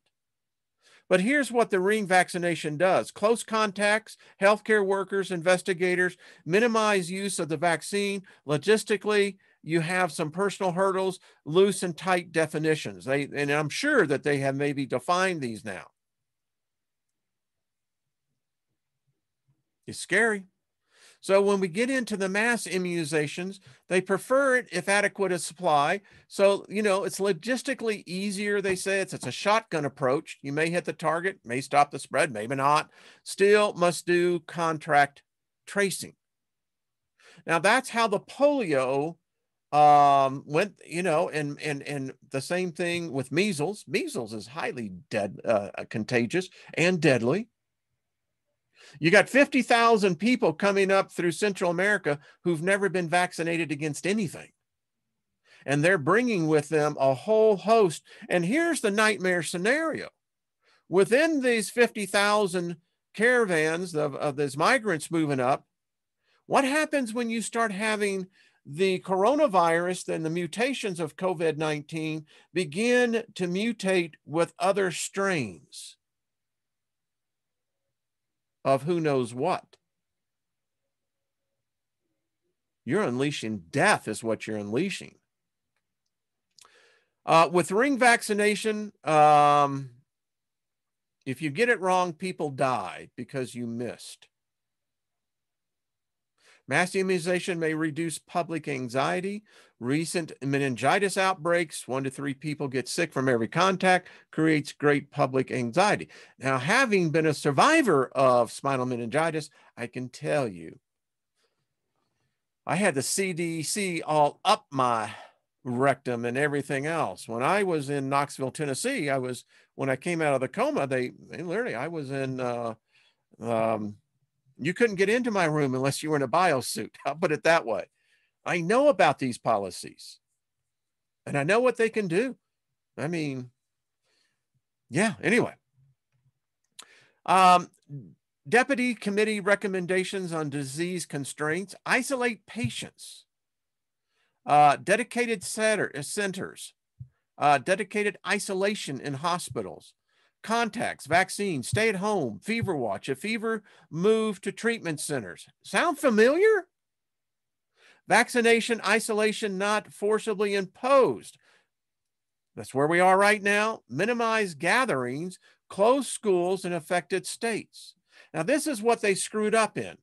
But here's what the ring vaccination does. Close contacts, healthcare workers, investigators, minimize use of the vaccine. Logistically, you have some personal hurdles, loose and tight definitions. And I'm sure that they have maybe defined these now. It's scary. So when we get into the mass immunizations, they prefer it if adequate a supply. So, it's logistically easier. They say it's a shotgun approach. You may hit the target, may stop the spread, maybe not. Still must do contract tracing. Now that's how the polio went, and the same thing with measles. Measles is highly contagious and deadly. You got 50,000 people coming up through Central America who've never been vaccinated against anything. And they're bringing with them a whole host. And here's the nightmare scenario. Within these 50,000 caravans of these migrants moving up, what happens when you start having the coronavirus and the mutations of COVID-19 begin to mutate with other strains of who knows what? You're unleashing death is what you're unleashing. With ring vaccination, if you get it wrong, people die because you missed. Mass immunization may reduce public anxiety. Recent meningitis outbreaks, 1 to 3 people get sick from every contact, creates great public anxiety. Now, having been a survivor of spinal meningitis, I can tell you, I had the CDC all up my rectum and everything else. When I was in Knoxville, Tennessee, when I came out of the coma, I was in, you couldn't get into my room unless you were in a biosuit. I'll put it that way. I know about these policies and I know what they can do. I mean, yeah, anyway. Deputy committee recommendations on disease constraints, isolate patients, dedicated centers, dedicated isolation in hospitals, contacts, vaccines, stay at home, fever watch, a fever, move to treatment centers. Sound familiar? Vaccination, isolation, not forcibly imposed. That's where we are right now. Minimize gatherings, close schools in affected states. Now, this is what they screwed up in.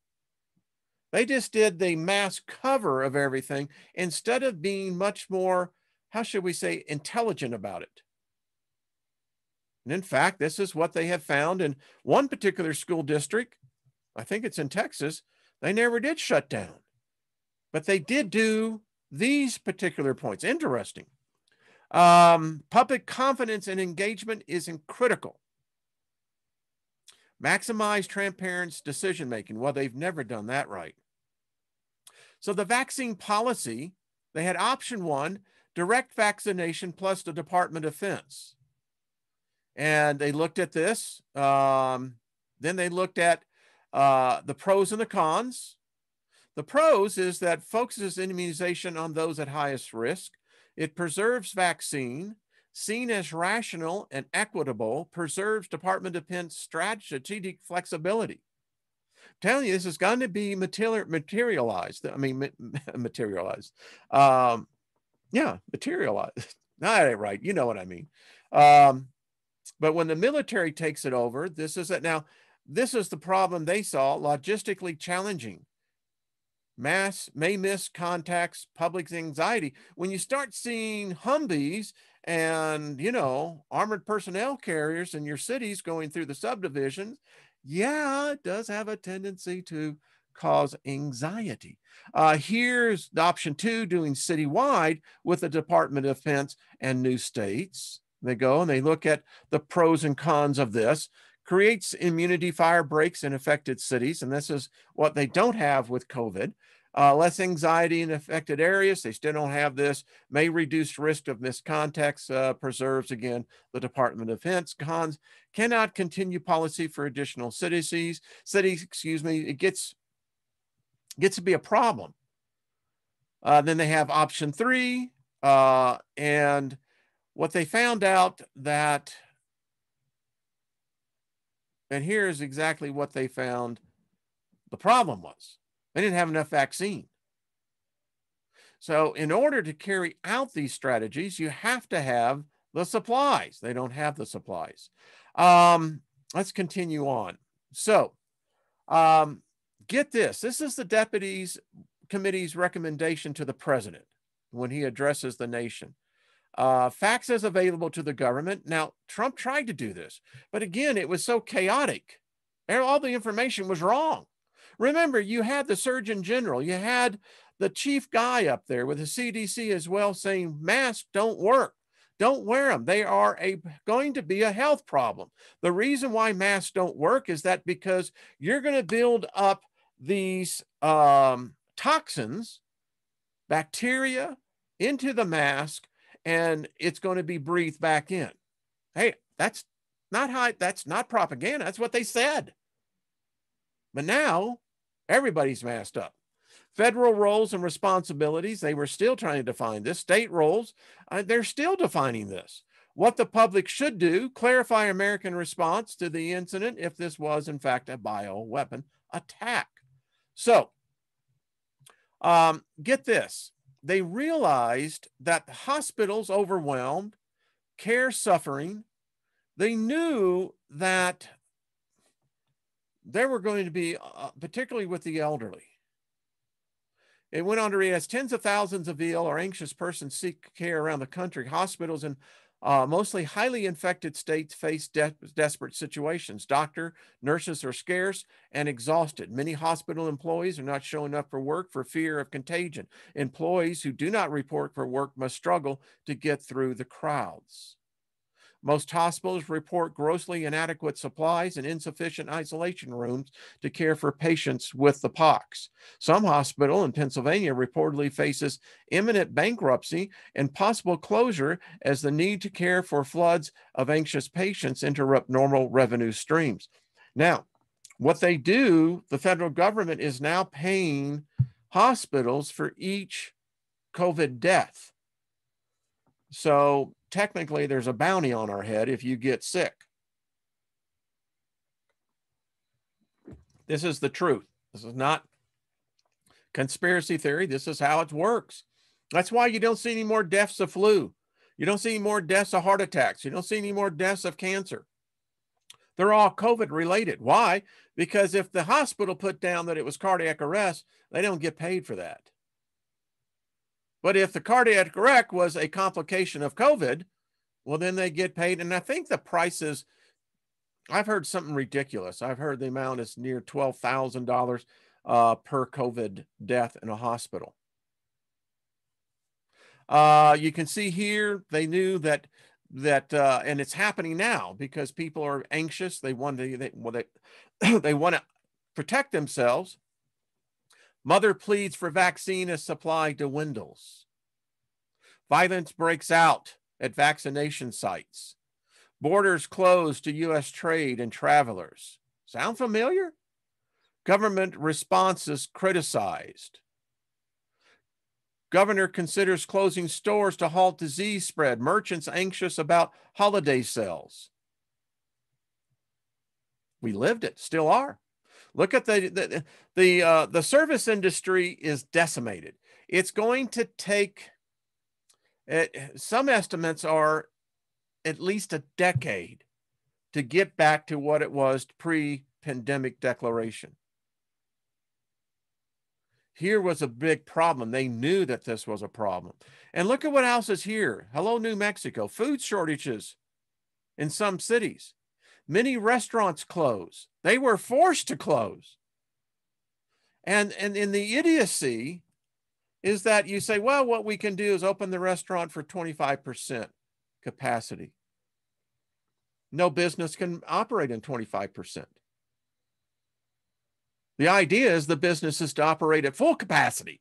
They just did the mass cover of everything instead of being much more, how should we say, intelligent about it. And in fact, this is what they have found in one particular school district. I think it's in Texas. They never did shut down, but they did do these particular points. Interesting. Public confidence and engagement is critical. Maximize transparent decision-making. Well, they've never done that right. So the vaccine policy, they had option 1, direct vaccination plus the Department of Defense. And they looked at this. Then they looked at the pros and the cons. The pros is that focuses immunization on those at highest risk. It preserves vaccine, seen as rational and equitable, preserves Department of Defense strategic flexibility. I'm telling you, this is going to be materialized. I mean, materialized. Yeah, materialized. Not right. You know what I mean. But when the military takes it over, this is it. Now, this is the problem they saw, logistically challenging. Mass may miss contacts, public anxiety. When you start seeing Humvees and, you know, armored personnel carriers in your cities going through the subdivisions, yeah, it does have a tendency to cause anxiety. Here's the option 2, doing citywide with the Department of Defense and new states. They go and they look at the pros and cons of this. Creates immunity fire breaks in affected cities, and this is what they don't have with COVID. Less anxiety in affected areas. They still don't have this. May reduce risk of misconduct. Preserves, again, the Department of Defense. Cons: cannot continue policy for additional cities. It gets to be a problem. Then they have option 3, and what they found out that, and here's exactly what they found the problem was. They didn't have enough vaccine. So in order to carry out these strategies, you have to have the supplies. They don't have the supplies. Let's continue on. So get this. This is the Deputies Committee's recommendation to the president when he addresses the nation. Facts as available to the government. Now, Trump tried to do this, but again, it was so chaotic. All the information was wrong. Remember, you had the Surgeon General, you had the chief guy up there with the CDC as well saying masks don't work. Don't wear them. They are going to be a health problem. The reason why masks don't work is that because you're going to build up these toxins, bacteria into the mask, and it's going to be breathed back in. Hey, that's not propaganda. That's what they said. But now everybody's masked up. Federal roles and responsibilities, they were still trying to define this. State roles, they're still defining this. What the public should do, clarify American response to the incident if this was, in fact, a bioweapon attack. So, get this. They realized that the hospitals overwhelmed, care suffering. They knew that there were going to be, particularly with the elderly. It went on to read, as tens of thousands of ill or anxious persons seek care around the country, hospitals in mostly highly infected states face desperate situations. Doctors, nurses are scarce and exhausted. Many hospital employees are not showing up for work for fear of contagion. Employees who do not report for work must struggle to get through the crowds. Most hospitals report grossly inadequate supplies and insufficient isolation rooms to care for patients with the pox. Some hospital in Pennsylvania reportedly faces imminent bankruptcy and possible closure as the need to care for floods of anxious patients interrupt normal revenue streams. Now, what they do, the federal government is now paying hospitals for each COVID death. So technically, there's a bounty on our head if you get sick. This is the truth. This is not conspiracy theory. This is how it works. That's why you don't see any more deaths of flu. You don't see any more deaths of heart attacks. You don't see any more deaths of cancer. They're all COVID related. Why? Because if the hospital put down that it was cardiac arrest, they don't get paid for that. But if the cardiac arrest was a complication of COVID, well, then they get paid. And I think the price is, I've heard something ridiculous. I've heard the amount is near $12,000 per COVID death in a hospital. You can see here, they knew that, and it's happening now because people are anxious. They want to, they want to protect themselves. Mother pleads for vaccine as supply dwindles. Violence breaks out at vaccination sites. Borders closed to U.S. trade and travelers. Sound familiar? Government responses criticized. Governor considers closing stores to halt disease spread. Merchants anxious about holiday sales. We lived it, still are. Look at the service industry is decimated. It's going to take, some estimates are at least a decade to get back to what it was pre-pandemic declaration. Here was a big problem. They knew that this was a problem. And look at what else is here. Hello, New Mexico. Food shortages in some cities. Many restaurants close. They were forced to close. And in the idiocy is that you say, well, what we can do is open the restaurant for 25% capacity. No business can operate in 25%. The idea is the business is to operate at full capacity.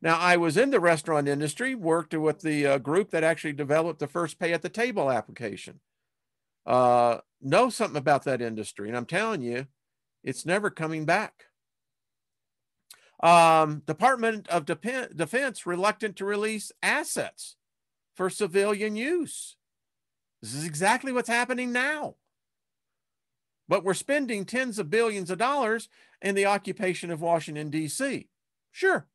Now, I was in the restaurant industry, worked with the group that actually developed the first pay at the table application. Know something about that industry, and I'm telling you, it's never coming back. Department of Defense reluctant to release assets for civilian use. This is exactly what's happening now. But we're spending tens of billions of dollars in the occupation of Washington, D.C. Sure.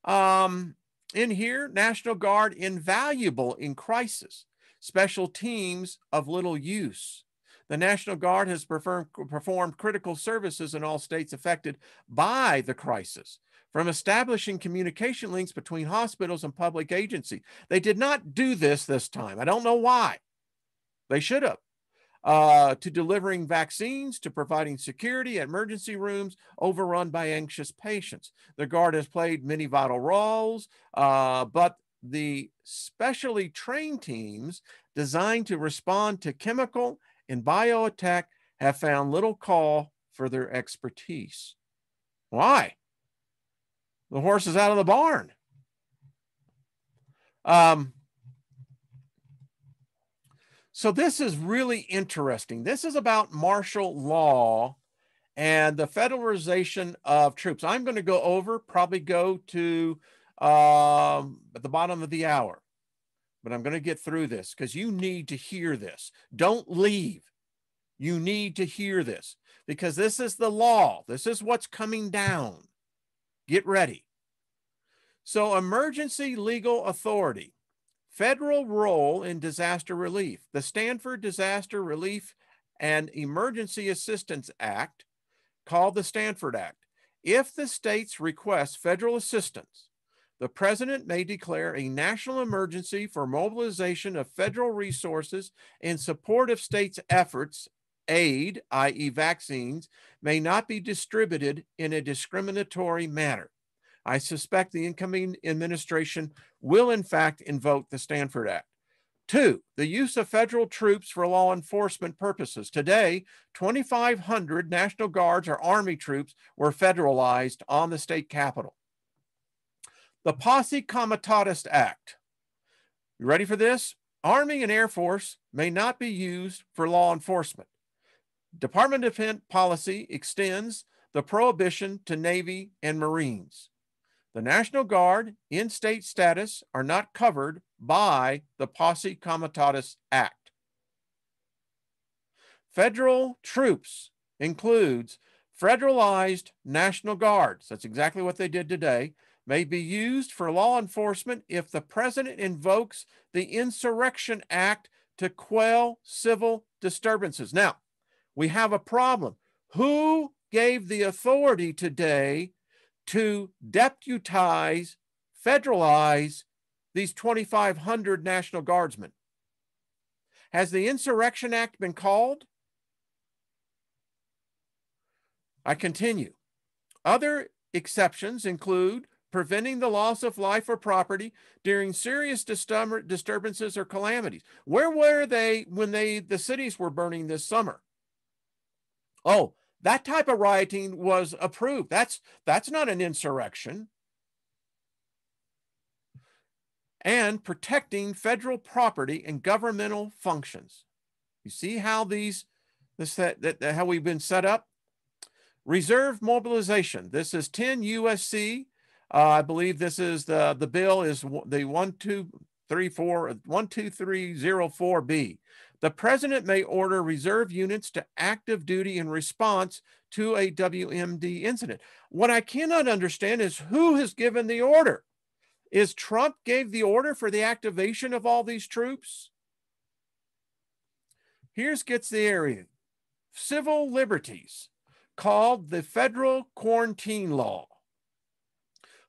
In here, National Guard invaluable in crisis. Special teams of little use. The National Guard has performed critical services in all states affected by the crisis, from establishing communication links between hospitals and public agencies. They did not do this time. I don't know why. They should have. To delivering vaccines, to providing security at emergency rooms overrun by anxious patients. The Guard has played many vital roles, but the specially trained teams designed to respond to chemical and bio attack have found little call for their expertise. Why? The horse is out of the barn. So this is really interesting. This is about martial law and the federalization of troops. I'm going to probably go to at the bottom of the hour, but I'm going to get through this because you need to hear this. Don't leave. You need to hear this because this is the law. This is what's coming down. Get ready. So, emergency legal authority. Federal role in disaster relief. The Stanford Disaster Relief and Emergency Assistance Act, called the Stanford Act. If the states request federal assistance, the president may declare a national emergency for mobilization of federal resources in support of states' efforts. Aid, i.e. vaccines, may not be distributed in a discriminatory manner. I suspect the incoming administration will, in fact, invoke the Stanford Act. 2, the use of federal troops for law enforcement purposes. Today, 2,500 National Guards or Army troops were federalized on the state capitol. The Posse Comitatus Act. You ready for this? Army and Air Force may not be used for law enforcement. Department of Defense policy extends the prohibition to Navy and Marines. The National Guard in state status are not covered by the Posse Comitatus Act. Federal troops includes federalized National Guards. That's exactly what they did today. May be used for law enforcement if the president invokes the Insurrection Act to quell civil disturbances. Now, we have a problem. Who gave the authority today to deputize, federalize these 2,500 National Guardsmen? Has the Insurrection Act been called? I continue. Other exceptions include preventing the loss of life or property during serious disturbances or calamities. Where were they when the cities were burning this summer? Oh, that type of rioting was approved. That's not an insurrection. And protecting federal property and governmental functions. You see how how we've been set up? Reserve mobilization. This is 10 USC. I believe this is the bill is the 12304B. The president may order reserve units to active duty in response to a WMD incident. What I cannot understand is who has given the order. Is Trump gave the order for the activation of all these troops? Here's gets the area. Civil liberties, called the Federal Quarantine Law.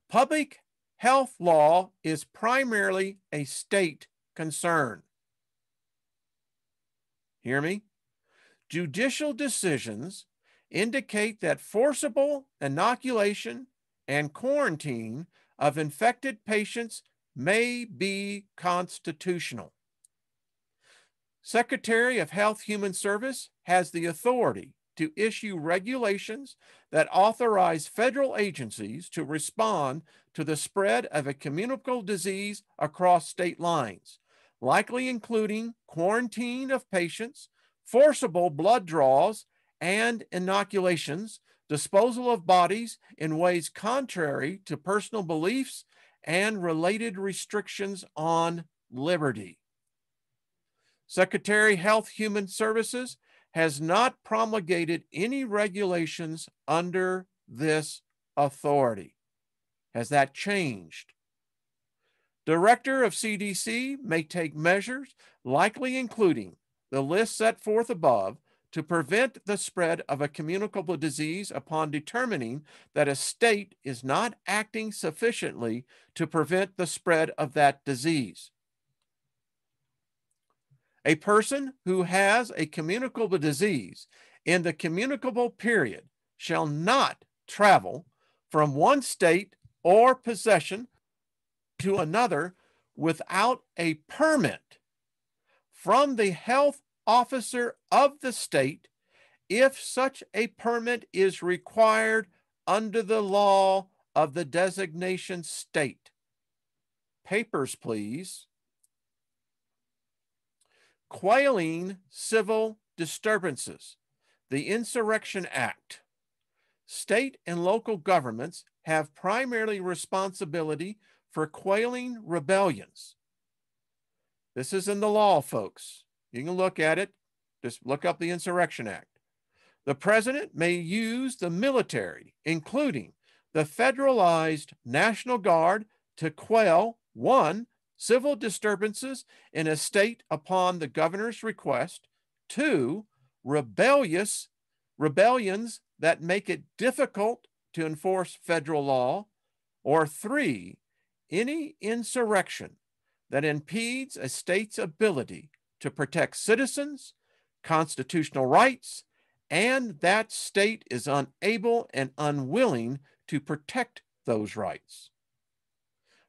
Public health law is primarily a state concern. Hear me? Judicial decisions indicate that forcible inoculation and quarantine of infected patients may be constitutional. Secretary of Health Human Service has the authority to issue regulations that authorize federal agencies to respond to the spread of a communicable disease across state lines, likely including quarantine of patients, forcible blood draws and inoculations, disposal of bodies in ways contrary to personal beliefs, and related restrictions on liberty. Secretary of Health Human Services has not promulgated any regulations under this authority. Has that changed? Director of CDC may take measures, likely including the list set forth above, to prevent the spread of a communicable disease upon determining that a state is not acting sufficiently to prevent the spread of that disease. A person who has a communicable disease in the communicable period shall not travel from one state or possession to another without a permit from the health officer of the state if such a permit is required under the law of the designation state. Papers, please. Quelling civil disturbances. The Insurrection Act. State and local governments have primarily responsibility for quelling rebellions. This is in the law, folks. You can look at it. Just look up the Insurrection Act. The president may use the military, including the federalized National Guard, to quell, 1, civil disturbances in a state upon the governor's request, 2, rebellions that make it difficult to enforce federal law, or 3, any insurrection that impedes a state's ability to protect citizens, constitutional rights, and that state is unable and unwilling to protect those rights.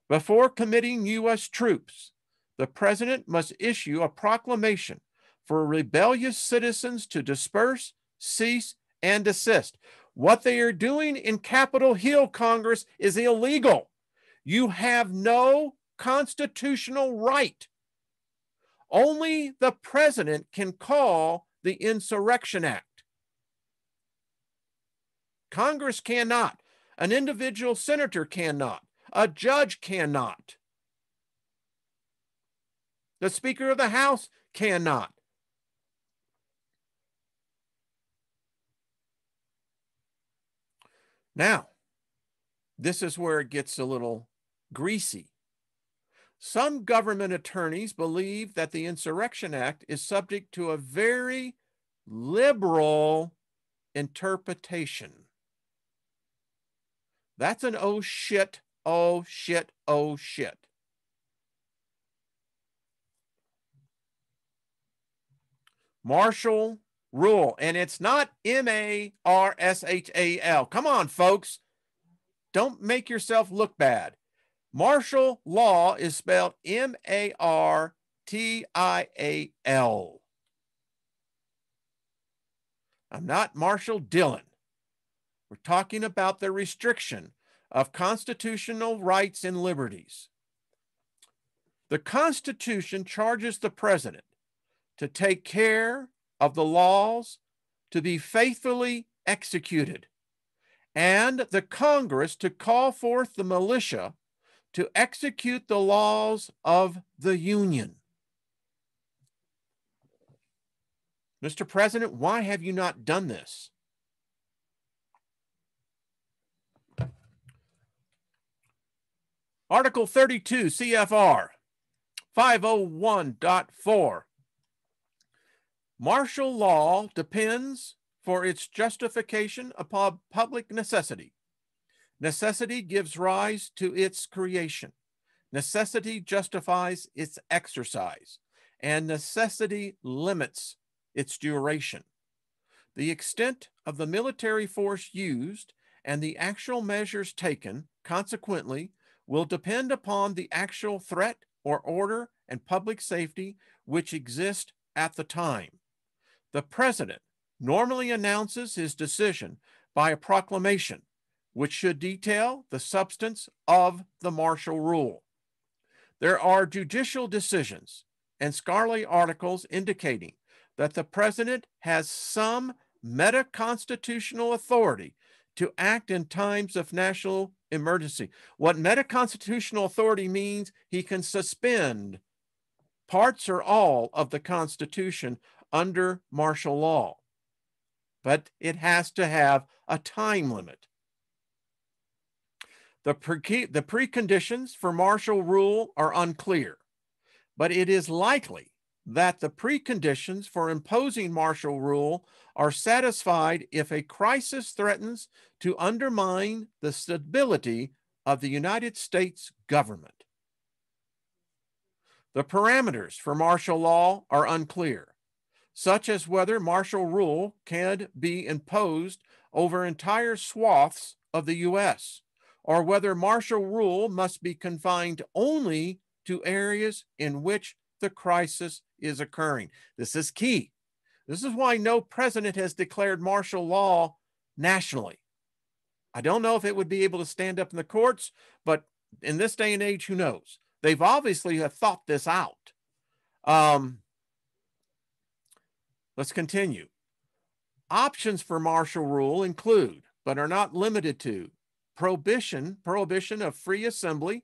Before committing U.S. troops, the president must issue a proclamation for rebellious citizens to disperse, cease, and desist. What they are doing in Capitol Hill, Congress, is illegal. You have no constitutional right. Only the president can call the Insurrection Act. Congress cannot. An individual senator cannot. A judge cannot. The Speaker of the House cannot. Now, this is where it gets a little greasy. Some government attorneys believe that the Insurrection Act is subject to a very liberal interpretation. That's an oh shit, oh shit, oh shit. Martial rule, and it's not M-A-R-S-H-A-L. Come on, folks. Don't make yourself look bad. Martial law is spelled M-A-R-T-I-A-L. I'm not Marshall Dillon. We're talking about the restriction of constitutional rights and liberties. The Constitution charges the president to take care of the laws to be faithfully executed, and the Congress to call forth the militia to execute the laws of the Union. Mr. President, why have you not done this? Article 32 CFR 501.4. Martial law depends for its justification upon public necessity, Necessity gives rise to its creation. Necessity justifies its exercise, and necessity limits its duration. The extent of the military force used and the actual measures taken, consequently, will depend upon the actual threat or order and public safety which exist at the time. The President normally announces his decision by a proclamation, which should detail the substance of the martial rule. There are judicial decisions and scholarly articles indicating that the President has some meta-constitutional authority to act in times of national emergency. What meta-constitutional authority means, he can suspend parts or all of the Constitution under martial law, but it has to have a time limit. The preconditions for martial rule are unclear, but it is likely that the preconditions for imposing martial rule are satisfied if a crisis threatens to undermine the stability of the United States government. The parameters for martial law are unclear, such as whether martial rule can be imposed over entire swaths of the U.S., or whether martial rule must be confined only to areas in which the crisis is occurring. This is key. This is why no president has declared martial law nationally. I don't know if it would be able to stand up in the courts, but in this day and age, who knows? They've obviously have thought this out. Let's continue. Options for martial rule include, but are not limited to, prohibition of free assembly,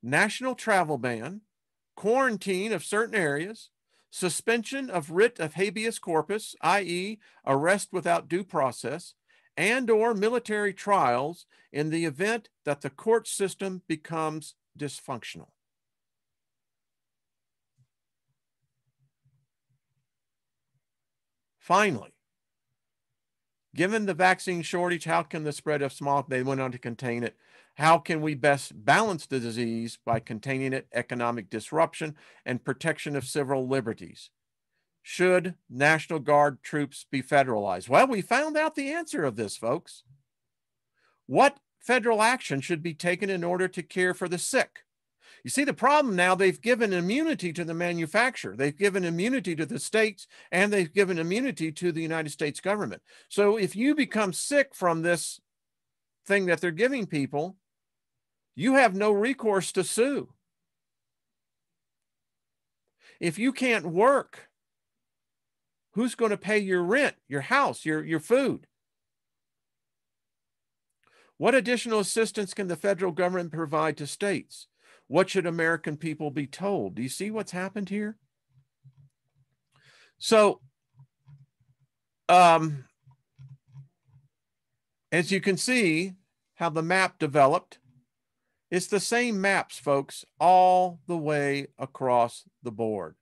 national travel ban, quarantine of certain areas, suspension of writ of habeas corpus, i.e. arrest without due process, and or military trials in the event that the court system becomes dysfunctional. Finally, given the vaccine shortage, how can the spread of smallpox, they went on to contain it, how can we best balance the disease by containing it, economic disruption, and protection of civil liberties? Should National Guard troops be federalized? Well, we found out the answer of this, folks. What federal action should be taken in order to care for the sick? You see, the problem now, they've given immunity to the manufacturer. They've given immunity to the states, and they've given immunity to the United States government. So if you become sick from this thing that they're giving people, you have no recourse to sue. If you can't work, who's going to pay your rent, your house, your food? What additional assistance can the federal government provide to states? What should American people be told? Do you see what's happened here? So, as you can see how the map developed, it's the same maps, folks, all the way across the board.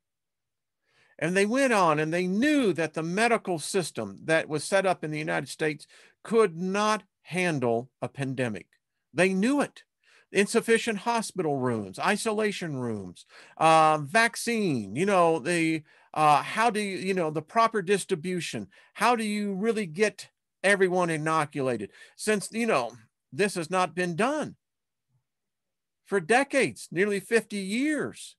And they went on and they knew that the medical system that was set up in the United States could not handle a pandemic. They knew it. Insufficient hospital rooms, isolation rooms, vaccine, how do you, the proper distribution, how do you really get everyone inoculated? Since, this has not been done for decades, nearly 50 years.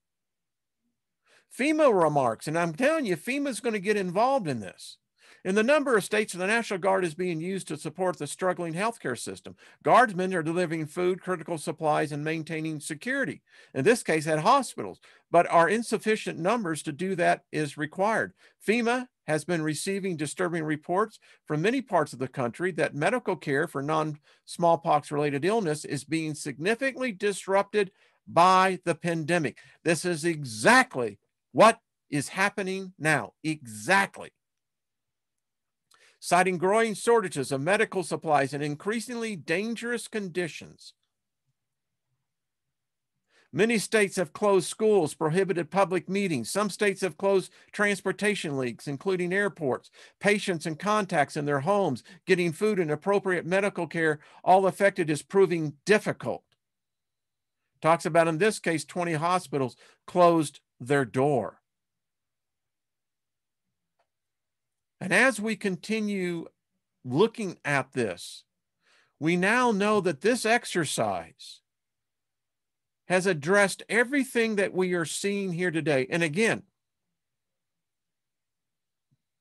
FEMA remarks, and I'm telling you, FEMA is going to get involved in this. In the number of states, the National Guard is being used to support the struggling healthcare system. Guardsmen are delivering food, critical supplies, and maintaining security, in this case at hospitals, but are insufficient numbers to do that is required. FEMA has been receiving disturbing reports from many parts of the country that medical care for non-smallpox-related illness is being significantly disrupted by the pandemic. This is exactly what is happening now. Exactly. Citing growing shortages of medical supplies and increasingly dangerous conditions, Many states have closed schools, prohibited public meetings. Some states have closed transportation links, including airports. Patients and contacts in their homes, getting food and appropriate medical care, all affected, is proving difficult. Talks about, in this case, 20 hospitals closed their door. And as we continue looking at this, we now know that this exercise has addressed everything that we are seeing here today. And again,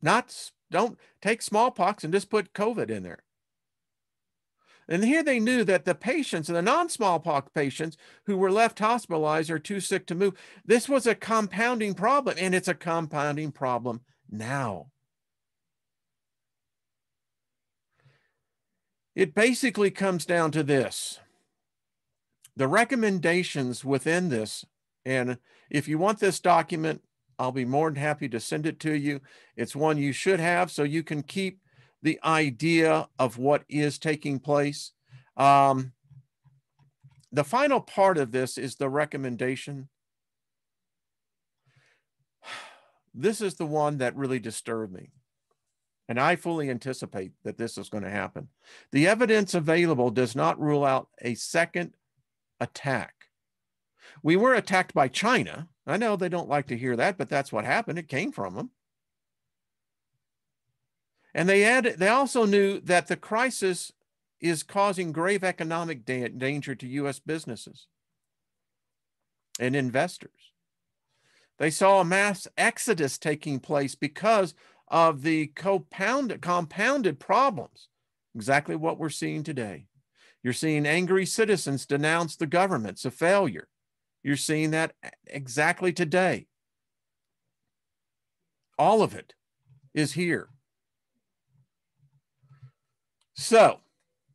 don't take smallpox and just put COVID in there. And here they knew that the patients, the non-smallpox patients who were left hospitalized or too sick to move, this was a compounding problem, and it's a compounding problem now. It basically comes down to this. The recommendations within this, and if you want this document, I'll be more than happy to send it to you. It's one you should have so you can keep the idea of what is taking place. The final part of this is the recommendation. This is the one that really disturbed me. And I fully anticipate that this is going to happen. The evidence available does not rule out a second attack. We were attacked by China. I know they don't like to hear that, but that's what happened. It came from them. And they also knew that the crisis is causing grave economic danger to U.S. businesses and investors. They saw a mass exodus taking place because of the compounded problems, exactly what we're seeing today. You're seeing angry citizens denounce the government's a failure. You're seeing that exactly today. All of it is here. So,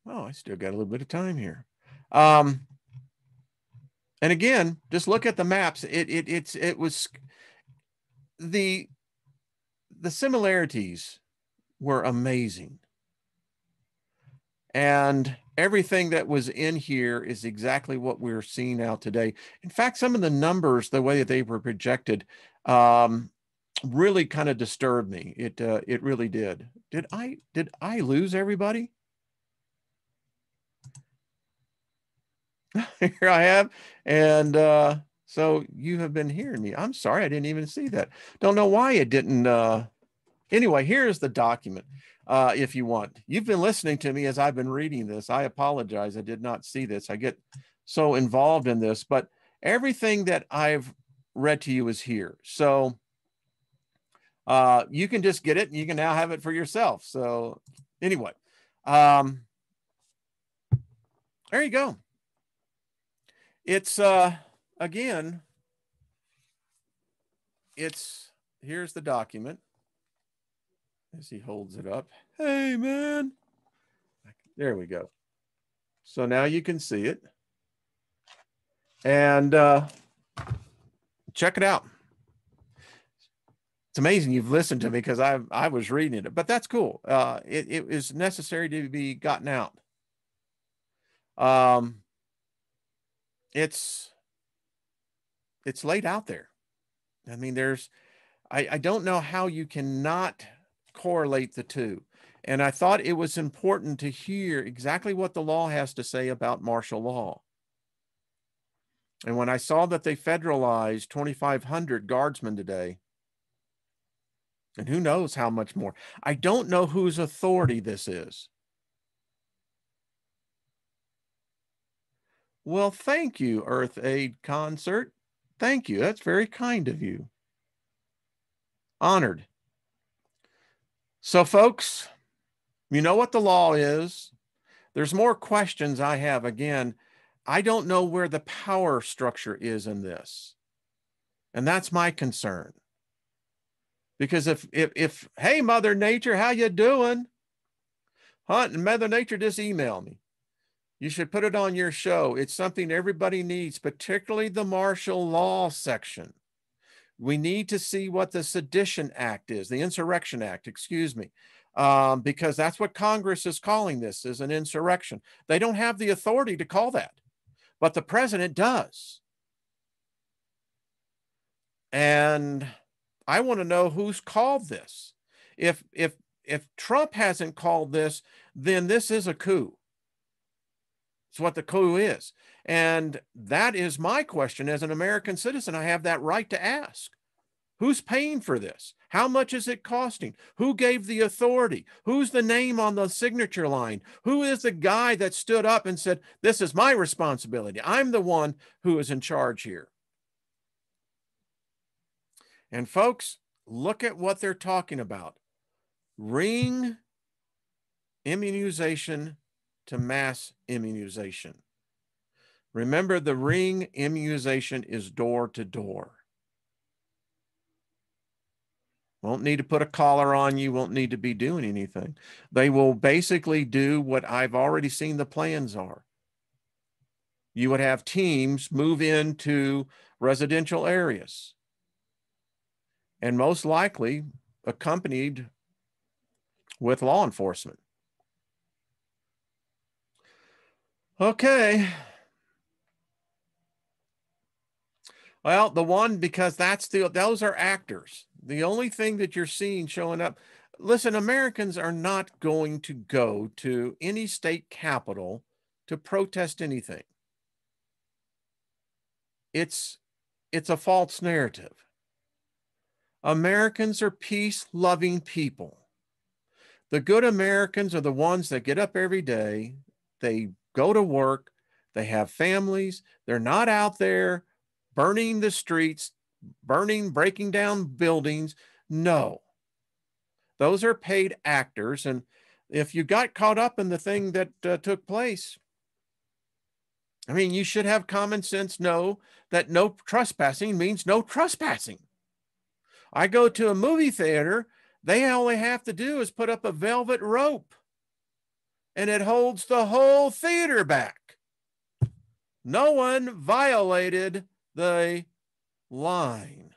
I still got a little bit of time here. And again, just look at the maps. It was the similarities were amazing. And everything that was in here is exactly what we're seeing out today. In fact, some of the numbers, the way that they were projected, really kind of disturbed me. It really did. Did I lose everybody? Here I have. And so you have been hearing me. I'm sorry, I didn't even see that. Don't know why it didn't. Anyway, here's the document. If you want. You've been listening to me as I've been reading this. I apologize. I did not see this. I get so involved in this, but everything that I've read to you is here. So you can just get it and you can now have it for yourself. So anyway, there you go. It's, again, here's the document. As he holds it up. Hey, man. There we go. So now you can see it. And check it out. It's amazing you've listened to me because I was reading it, but that's cool. It is necessary to be gotten out. It's laid out there. I mean, I don't know how you cannot correlate the two. And I thought it was important to hear exactly what the law has to say about martial law. And when I saw that they federalized 2,500 guardsmen today, and who knows how much more, I don't know whose authority this is. Well, thank you, Earth Aid Concert. Thank you. That's very kind of you. Honored. So, folks, you know what the law is. There's more questions I have. Again, I don't know where the power structure is in this. And that's my concern. Because if hey, Mother Nature, how you doing? Hunt and Mother Nature, just email me. You should put it on your show. It's something everybody needs, particularly the martial law section. We need to see what the Sedition Act is, the Insurrection Act, excuse me, because that's what Congress is calling this, is an insurrection. They don't have the authority to call that, but the president does. And I want to know who's called this. If Trump hasn't called this, then this is a coup. It's what the coup is. And that is my question as an American citizen. I have that right to ask. Who's paying for this? How much is it costing? Who gave the authority? Who's the name on the signature line? Who is the guy that stood up and said, this is my responsibility? I'm the one who is in charge here. And folks, look at what they're talking about. Ring immunization to mass immunization. Remember, the ring immunization is door to door. Won't need to put a collar on you, won't need to be doing anything. They will basically do what I've already seen the plans are. You would have teams move into residential areas and most likely accompanied with law enforcement. Okay. Well, because those are actors. The only thing that you're seeing showing up, listen, Americans are not going to go to any state capital to protest anything. It's a false narrative. Americans are peace-loving people. The good Americans are the ones that get up every day, they go to work, they have families, they're not out there burning the streets, breaking down buildings. No, those are paid actors. And if you got caught up in the thing that took place, I mean, you should have common sense, know that no trespassing means no trespassing. I go to a movie theater, they only have to do is put up a velvet rope and it holds the whole theater back. No one violated the line.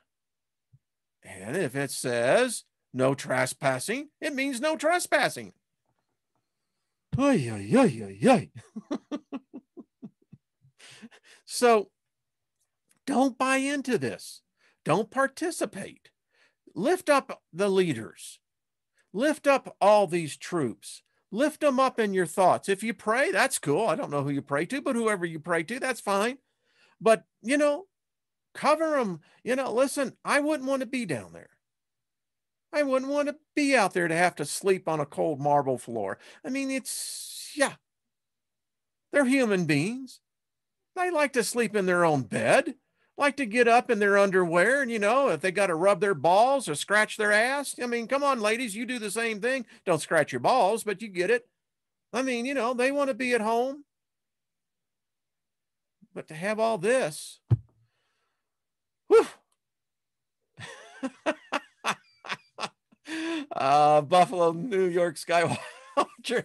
And if it says no trespassing, it means no trespassing. Oy, oy, oy, oy, oy. So don't buy into this. Don't participate. Lift up the leaders. Lift up all these troops. Lift them up in your thoughts. If you pray, that's cool. I don't know who you pray to, but whoever you pray to, that's fine. But, cover them. Listen, I wouldn't want to be down there. I wouldn't want to be out there to have to sleep on a cold marble floor. I mean, they're human beings. They like to sleep in their own bed, like to get up in their underwear. And, if they got to rub their balls or scratch their ass, I mean, come on, ladies, you do the same thing. Don't scratch your balls, but you get it. I mean, they want to be at home. But to have all this, whew. Buffalo, New York Skywatcher.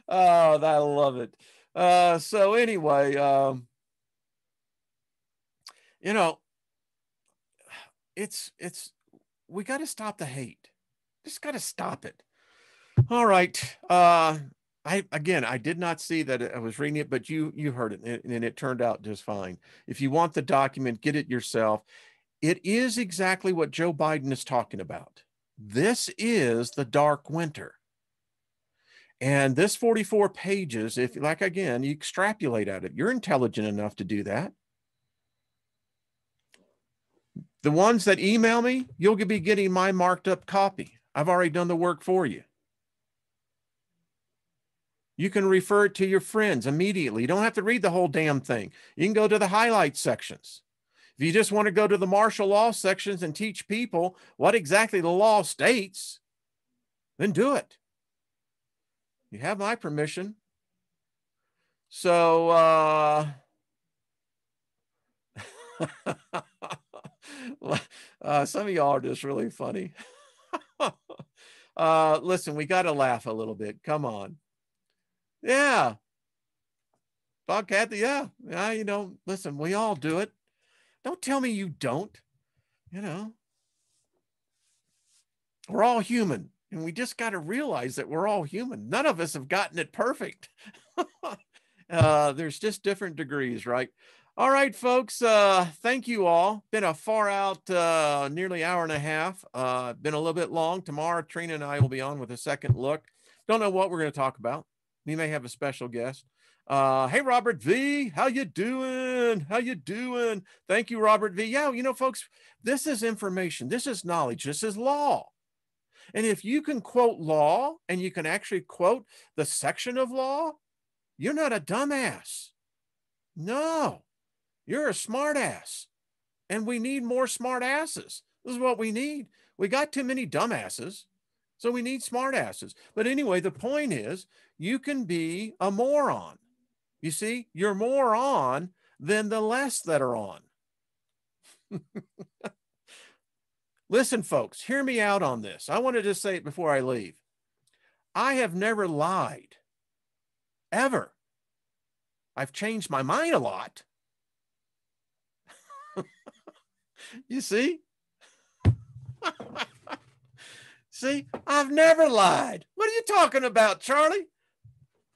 Oh, I love it. So anyway, we got to stop the hate. Just got to stop it. All right. I did not see that I was reading it, but you heard it, and it turned out just fine. If you want the document, get it yourself. It is exactly what Joe Biden is talking about. This is the dark winter. And this 44 pages, if again, you extrapolate at it, you're intelligent enough to do that. The ones that email me, you'll be getting my marked up copy. I've already done the work for you. You can refer it to your friends immediately. You don't have to read the whole damn thing. You can go to the highlight sections. If you just want to go to the martial law sections and teach people what exactly the law states, then do it. You have my permission. So, some of y'all are just really funny. Listen, we got to laugh a little bit. Come on. Yeah. Bob Kathy, yeah. Listen, we all do it. Don't tell me you don't. We're all human, and we just got to realize that we're all human. None of us have gotten it perfect. There's just different degrees, right? All right, folks. Thank you all. Been a far out, nearly hour and a half. Been a little bit long. Tomorrow, Trina and I will be on with a second look. Don't know what we're going to talk about. We may have a special guest. Hey, Robert V, how you doing? How you doing? Thank you, Robert V. Yeah, you know, folks, this is information. This is knowledge. This is law. And if you can quote law and you can actually quote the section of law, you're not a dumbass. No. You're a smart ass. And we need more smart asses. This is what we need. We got too many dumbasses. So we need smart asses. But anyway, the point is you can be a moron. You see, you're more on than the less that are on. Listen, folks, hear me out on this. I wanted to say it before I leave. I have never lied, ever. I've changed my mind a lot. You see? See, I've never lied. What are you talking about, Charlie?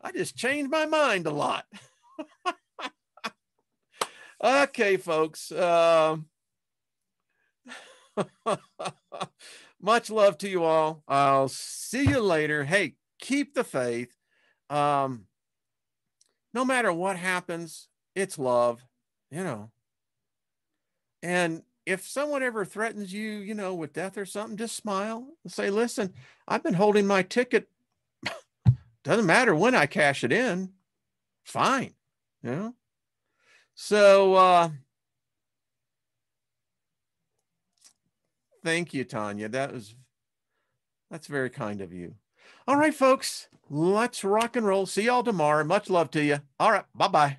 I just changed my mind a lot. Okay, folks. Much love to you all. I'll see you later. Hey, keep the faith. No matter what happens, it's love, you know. And if someone ever threatens you, you know, with death or something, just smile and say, listen, I've been holding my ticket. Doesn't matter when I cash it in. Fine. You know? So thank you, Tanya. That's very kind of you. All right, folks, let's rock and roll. See y'all tomorrow. Much love to you. All right. Bye-bye.